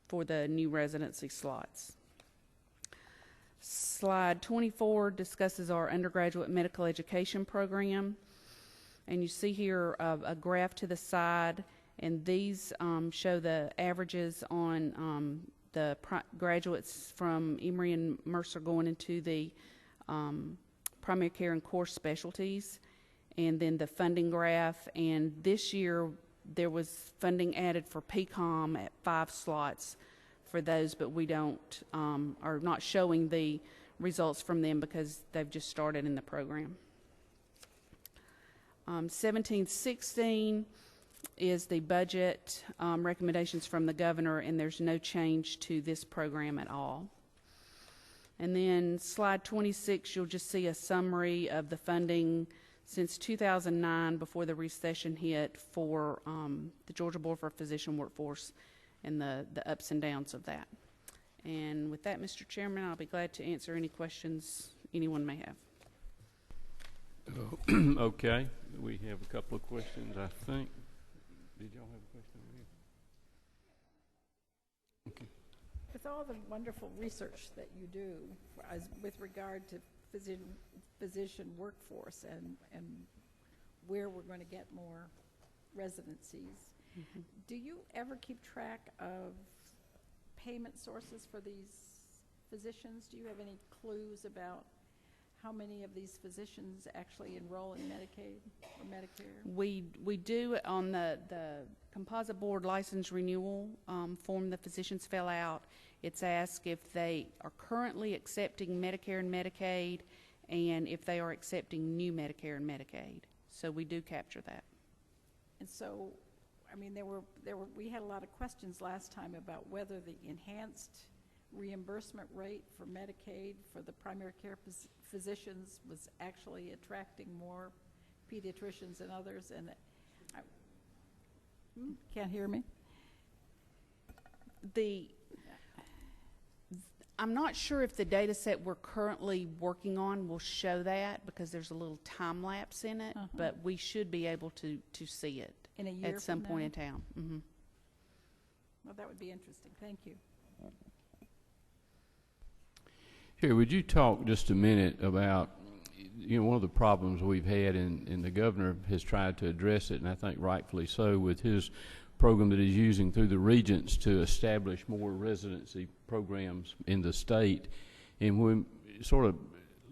for the new residency slots. Slide 24 discusses our undergraduate medical education program, and you see here a graph to the side, and these show the averages on the graduates from Emory and Mercer going into the primary care and core specialties, and then the funding graph. And this year there was funding added for PCOM at 5 slots for those, but we don't are not showing the results from them because they've just started in the program. 1716 is the budget recommendations from the governor, and there's no change to this program at all. And then slide 26, you'll just see a summary of the funding since 2009, before the recession hit, for the Georgia Board for Physician Workforce the ups and downs of that. And with that, Mr. Chairman, I'll be glad to answer any questions anyone may have. Okay, we have a couple of questions, I think. Did y'all have a question over here? Okay. With all the wonderful research that you do with regard to physician workforce and where we're going to get more residencies, do you ever keep track of payment sources for these physicians? Do you have any clues about how many of these physicians actually enroll in Medicaid or Medicare? We do on the composite board license renewal form the physicians fill out. It's asked if they are currently accepting Medicare and Medicaid, and if they are accepting new Medicare and Medicaid. So we do capture that. And so, I mean, we had a lot of questions last time about whether the enhanced reimbursement rate for Medicaid for the primary care physicians was actually attracting more pediatricians and others. And can't hear me? I'm not sure if the data set we're currently working on will show that, because there's a little time lapse in it, but we should be able to see it in a year at some from point now? in time. Mm-hmm. Well, that would be interesting. Thank you. Here, would you talk just a minute about, one of the problems we've had, and the governor has tried to address it, and I think rightfully so, with his program that he's using through the regents to establish more residency programs in the state, and we sort of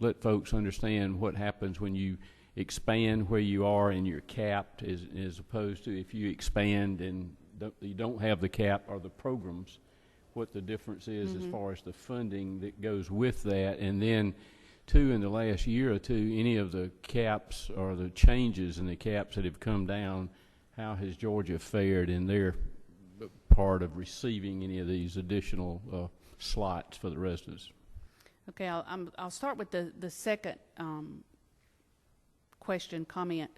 let folks understand what happens when you expand where you are and you're capped, as opposed to if you expand and you don't have the cap or the programs, what the difference is as far as the funding that goes with that. And then, too, in the last year or two, any of the caps or the changes in the caps that have come down, how has Georgia fared in their part of receiving any of these additional slots for the residents? Okay, I'll start with the second comment.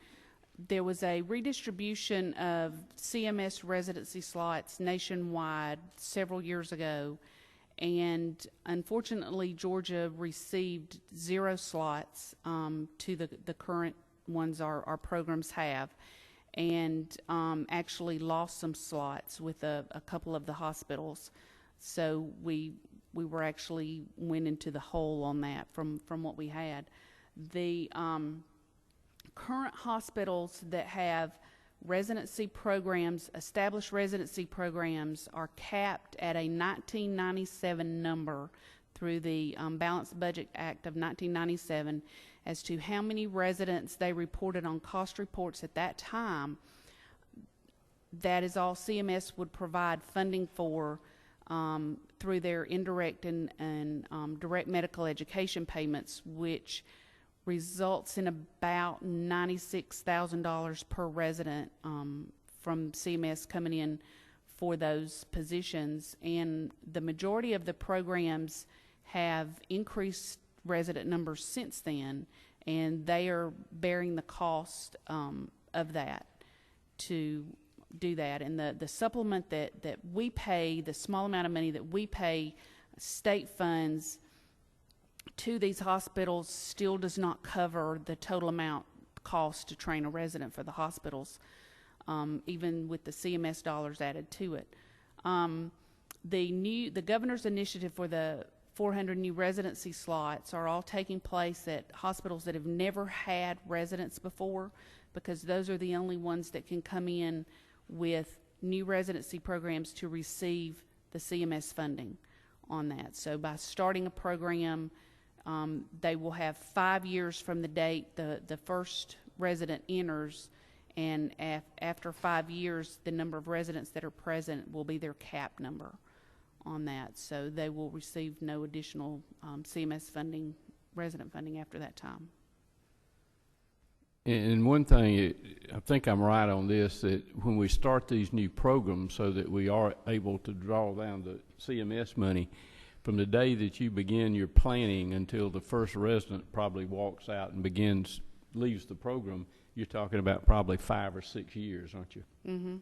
There was a redistribution of CMS residency slots nationwide several years ago, and unfortunately Georgia received 0 slots to the current ones our programs have, and actually lost some slots with a couple of the hospitals. So we were actually went into the hole on that from what we had. The current hospitals that have residency programs, established residency programs, are capped at a 1997 number through the Balanced Budget Act of 1997 as to how many residents they reported on cost reports at that time. That is all CMS would provide funding for through their indirect and direct medical education payments, which results in about $96,000 per resident from CMS coming in for those positions. And the majority of the programs have increased resident numbers since then, and they are bearing the cost of that to do that. And the supplement that we pay, the small amount of money that we pay state funds to these hospitals, still does not cover the total amount cost to train a resident for the hospitals, even with the CMS dollars added to it. The governor's initiative for the 400 new residency slots are all taking place at hospitals that have never had residents before, because those are the only ones that can come in with new residency programs to receive the CMS funding on that. So by starting a program, they will have 5 years from the date the first resident enters, and after 5 years, the number of residents that are present will be their cap number on that. So they will receive no additional CMS funding, resident funding after that time. And one thing, I think I'm right on this, that when we start these new programs so that we are able to draw down the CMS money, from the day that you begin your planning until the first resident probably walks out and leaves the program, you're talking about probably 5 or 6 years, aren't you? Mm-hmm.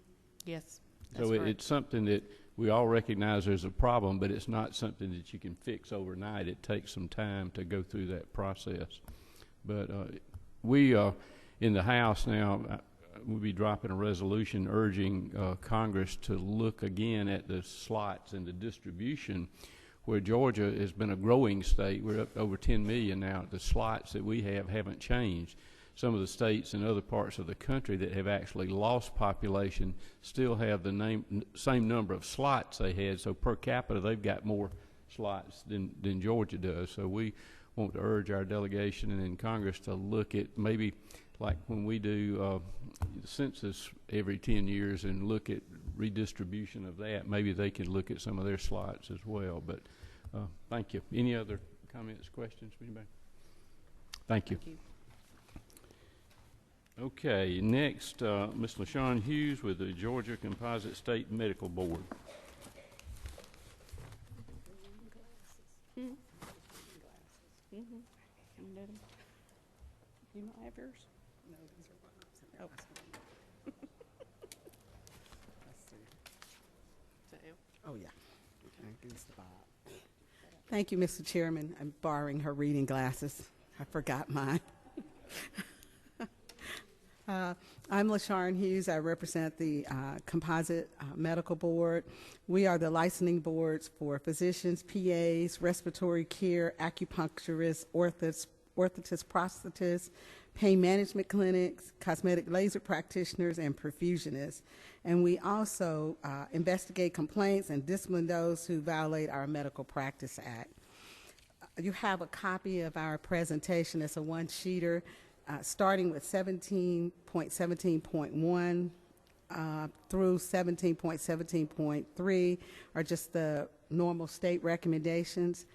Yes. So it's something that we all recognize there's a problem, but it's not something that you can fix overnight. It takes some time to go through that process. But we in the House now, we'll be dropping a resolution urging Congress to look again at the slots and the distribution, where Georgia has been a growing state. We're up over 10 million now. The slots that we have haven't changed. Some of the states in other parts of the country that have actually lost population still have the same number of slots they had. So per capita, they've got more slots than Georgia does. So we want to urge our delegation and in Congress to look at maybe like when we do the census every 10 years and look at redistribution of that, maybe they can look at some of their slots as well. But thank you. Any other comments, questions from anybody? Thank you. Thank you. Okay, next, Ms. LaShawn Hughes with the Georgia Composite State Medical Board. You not have yours? No, these are mine. Oh. Let's see. Oh, yeah. Okay, give this to Bob. Thank you, Mr. Chairman. I'm borrowing her reading glasses. I forgot mine. I'm LaShawn Hughes. I represent the Composite Medical Board. We are the licensing boards for physicians, PAs, respiratory care, acupuncturists, orthotists, prosthetists, pain management clinics, cosmetic laser practitioners, and perfusionists. And we also investigate complaints and discipline those who violate our Medical Practice Act. You have a copy of our presentation. It's a one-sheeter. Starting with 17.17.1 through 17.17.3 are just the normal state recommendations.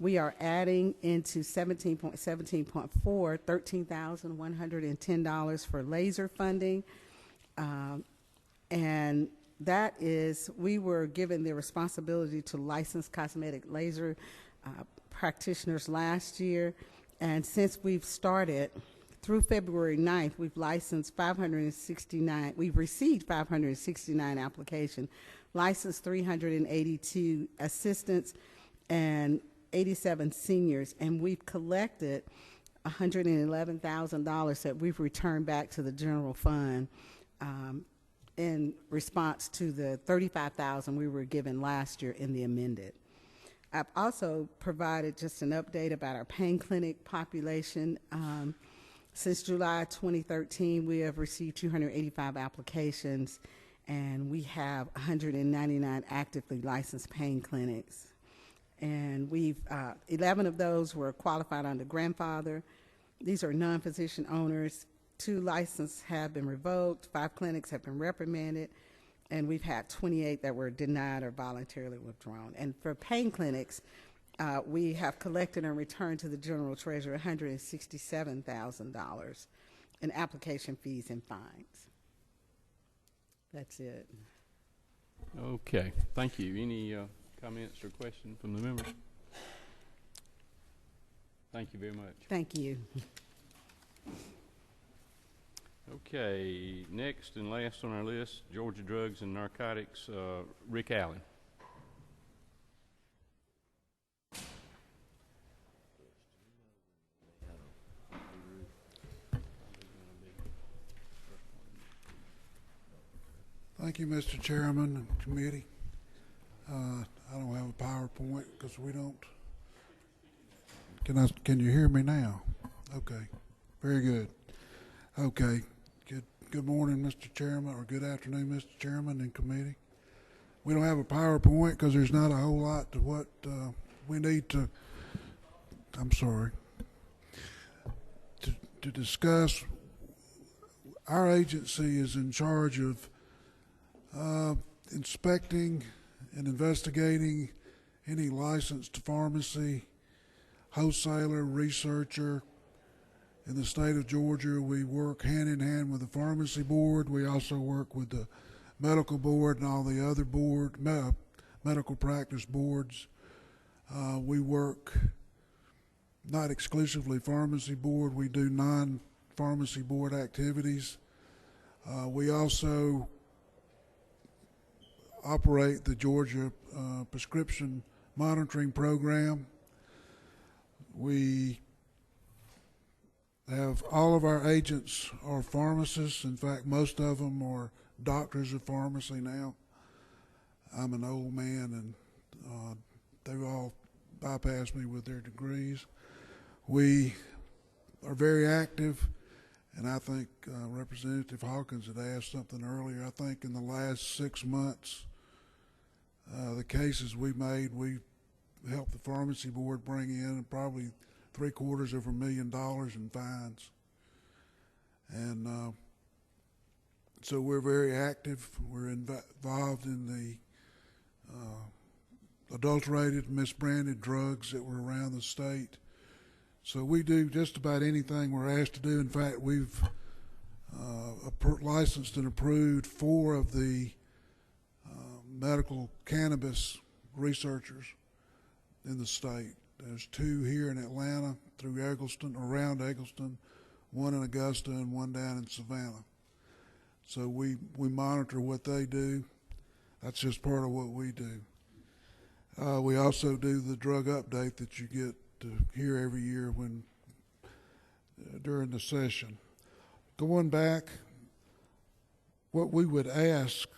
We are adding into 17.17.4 $13,110 for laser funding. And that is, we were given the responsibility to license cosmetic laser practitioners last year. And since we've started, through February 9th, we've licensed 569, we've received 569 applications, licensed 382 assistants and 87 seniors, and we've collected $111,000 that we've returned back to the general fund in response to the $35,000 we were given last year in the amended. I've also provided just an update about our pain clinic population. Since July 2013, we have received 285 applications, and we have 199 actively licensed pain clinics. And we've 11 of those were qualified under grandfather. These are non-physician owners. 2 licenses have been revoked, 5 clinics have been reprimanded, and we've had 28 that were denied or voluntarily withdrawn. And for pain clinics, we have collected and returned to the General Treasurer $167,000 in application fees and fines. That's it. Okay, thank you. Any comments or questions from the members? Thank you very much. Thank you. Okay, next and last on our list, Georgia Drugs and Narcotics, Rick Allen. Thank you, Mr. Chairman and committee. I don't have a PowerPoint because we don't. Can you hear me now? Okay, very good. Okay, good morning, Mr. Chairman, or good afternoon, Mr. Chairman and committee. We don't have a PowerPoint because there's not a whole lot to what we need to. I'm sorry. To discuss, our agency is in charge of inspecting and investigating any licensed pharmacy, wholesaler, researcher in the state of Georgia. We work hand in hand with the pharmacy board. We also work with the medical board and all the other medical practice boards. We work not exclusively pharmacy board. We do non-pharmacy board activities. We also operate the Georgia prescription monitoring program. We have all of our agents are pharmacists. In fact, most of them are doctors of pharmacy now. I'm an old man, and they've all bypassed me with their degrees. We are very active, and I think Representative Hawkins had asked something earlier. I think in the last 6 months, the cases we made, we helped the pharmacy board bring in probably $750,000 in fines. And so we're very active. We're involved in the adulterated, misbranded drugs that were around the state. So we do just about anything we're asked to do. In fact, we've licensed and approved 4 of the medical cannabis researchers in the state. There's 2 here in Atlanta through Eggleston, around Eggleston, 1 in Augusta and 1 down in Savannah. So we monitor what they do. That's just part of what we do. We also do the drug update that you get to hear every year when during the session. Going back, what we would ask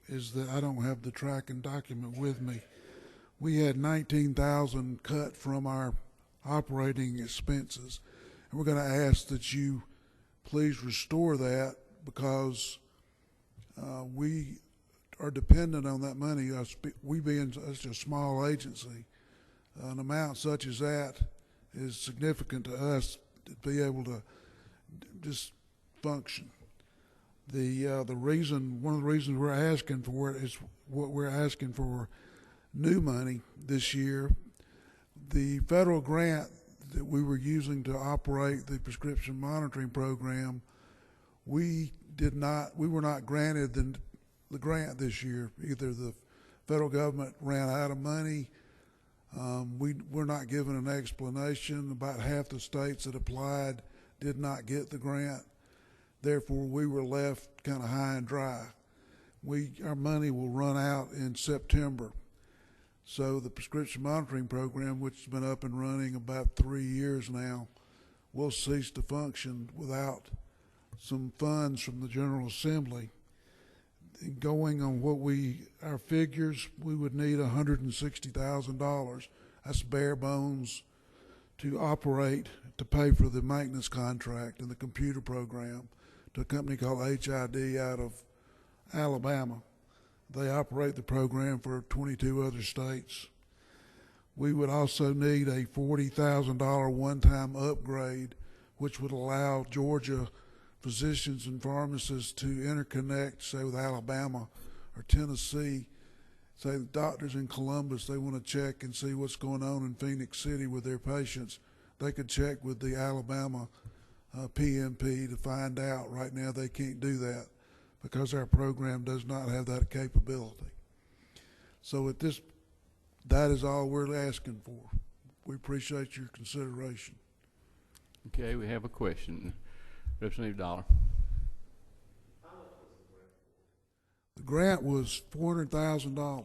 is that I don't have the tracking document with me. We had 19,000 cut from our operating expenses, and we're going to ask that you please restore that, because we are dependent on that money. We being such a small agency, an amount such as that is significant to us to be able to just function. One of the reasons we're asking for it is what we're asking for new money this year. The federal grant that we were using to operate the prescription monitoring program, we were not granted the grant this year. Either the federal government ran out of money, we're not given an explanation. About half the states that applied did not get the grant. Therefore, we were left kind of high and dry. Our money will run out in September. So the prescription monitoring program, which has been up and running about 3 years now, will cease to function without some funds from the General Assembly. Going on our figures, we would need $160,000. That's bare bones to operate, to pay for the maintenance contract and the computer program to a company called HID out of Alabama. They operate the program for 22 other states. We would also need a $40,000 one-time upgrade, which would allow Georgia physicians and pharmacists to interconnect, say, with Alabama or Tennessee. Say the doctors in Columbus, they want to check and see what's going on in Phoenix City with their patients. They could check with the Alabama PMP to find out. Right now they can't do that because our program does not have that capability. So that is all we're asking for. We appreciate your consideration. Okay, we have a question. Representative Dollar. The grant was $400,000.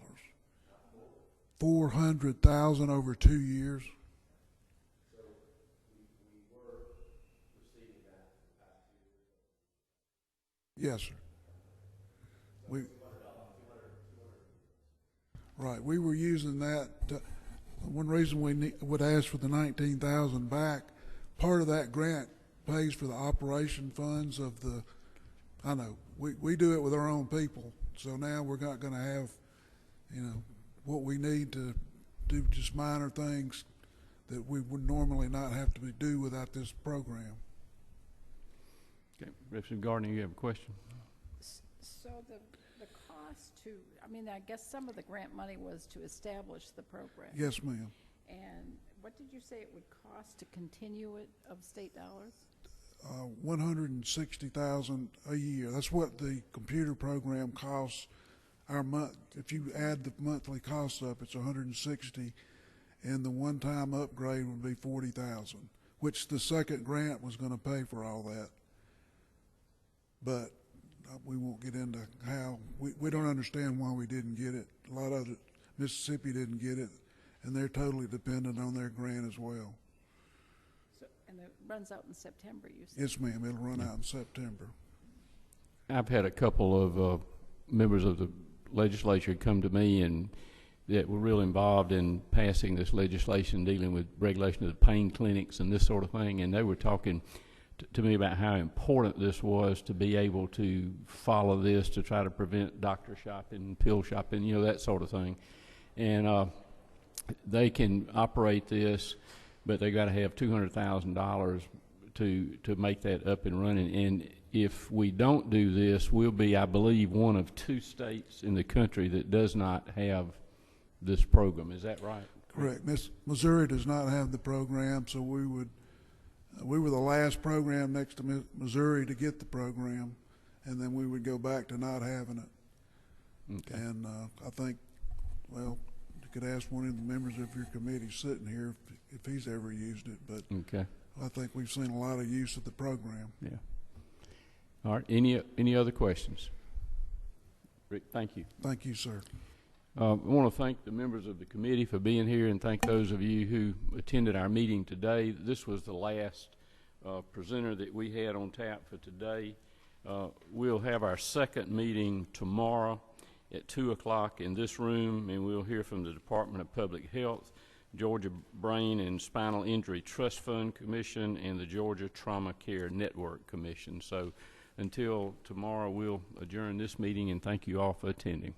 $400,000 over 2 years. So we were receiving that for the past 2 years. Yes, sir. Right, we were using that. One reason we would ask for the $19,000 back, part of that grant pays for the operation funds of the. I know we do it with our own people, so now we're not going to have, what we need to do, just minor things that we would normally not have to do without this program. Okay, Representative Gardner, you have a question? So the cost I guess some of the grant money was to establish the program. Yes, ma'am. And what did you say it would cost to continue it of state dollars? $160,000 a year. That's what the computer program costs our month. If you add the monthly costs up, it's $160,000, and the one-time upgrade would be $40,000, which the second grant was going to pay for all that. But we won't get into how, we don't understand why we didn't get it. A lot of it, Mississippi didn't get it, and they're totally dependent on their grant as well. So, and it runs out in September, you said? Yes, ma'am, it'll run out in September. I've had a couple of members of the legislature come to me and that were real involved in passing this legislation dealing with regulation of the pain clinics and this sort of thing, and they were talking to me about how important this was to be able to follow this to try to prevent doctor shopping, pill shopping, you know, that sort of thing. And they can operate this, but they got to have $200,000 to make that up and running. And if we don't do this, we'll be, I believe, one of 2 states in the country that does not have this program. Is that right? Correct. Missouri does not have the program, so we were the last program next to Missouri to get the program, and then we would go back to not having it. Okay. And I think, well, you could ask one of the members of your committee sitting here if he's ever used it, but Okay. I think we've seen a lot of use of the program. Yeah. All right. Any other questions? Rick, thank you. Thank you, sir. I want to thank the members of the committee for being here, and thank those of you who attended our meeting today. This was the last presenter that we had on tap for today. We'll have our second meeting tomorrow at 2 o'clock in this room, and we'll hear from the Department of Public Health, Georgia Brain and Spinal Injury Trust Fund Commission, and the Georgia Trauma Care Network Commission. So until tomorrow, we'll adjourn this meeting, and thank you all for attending.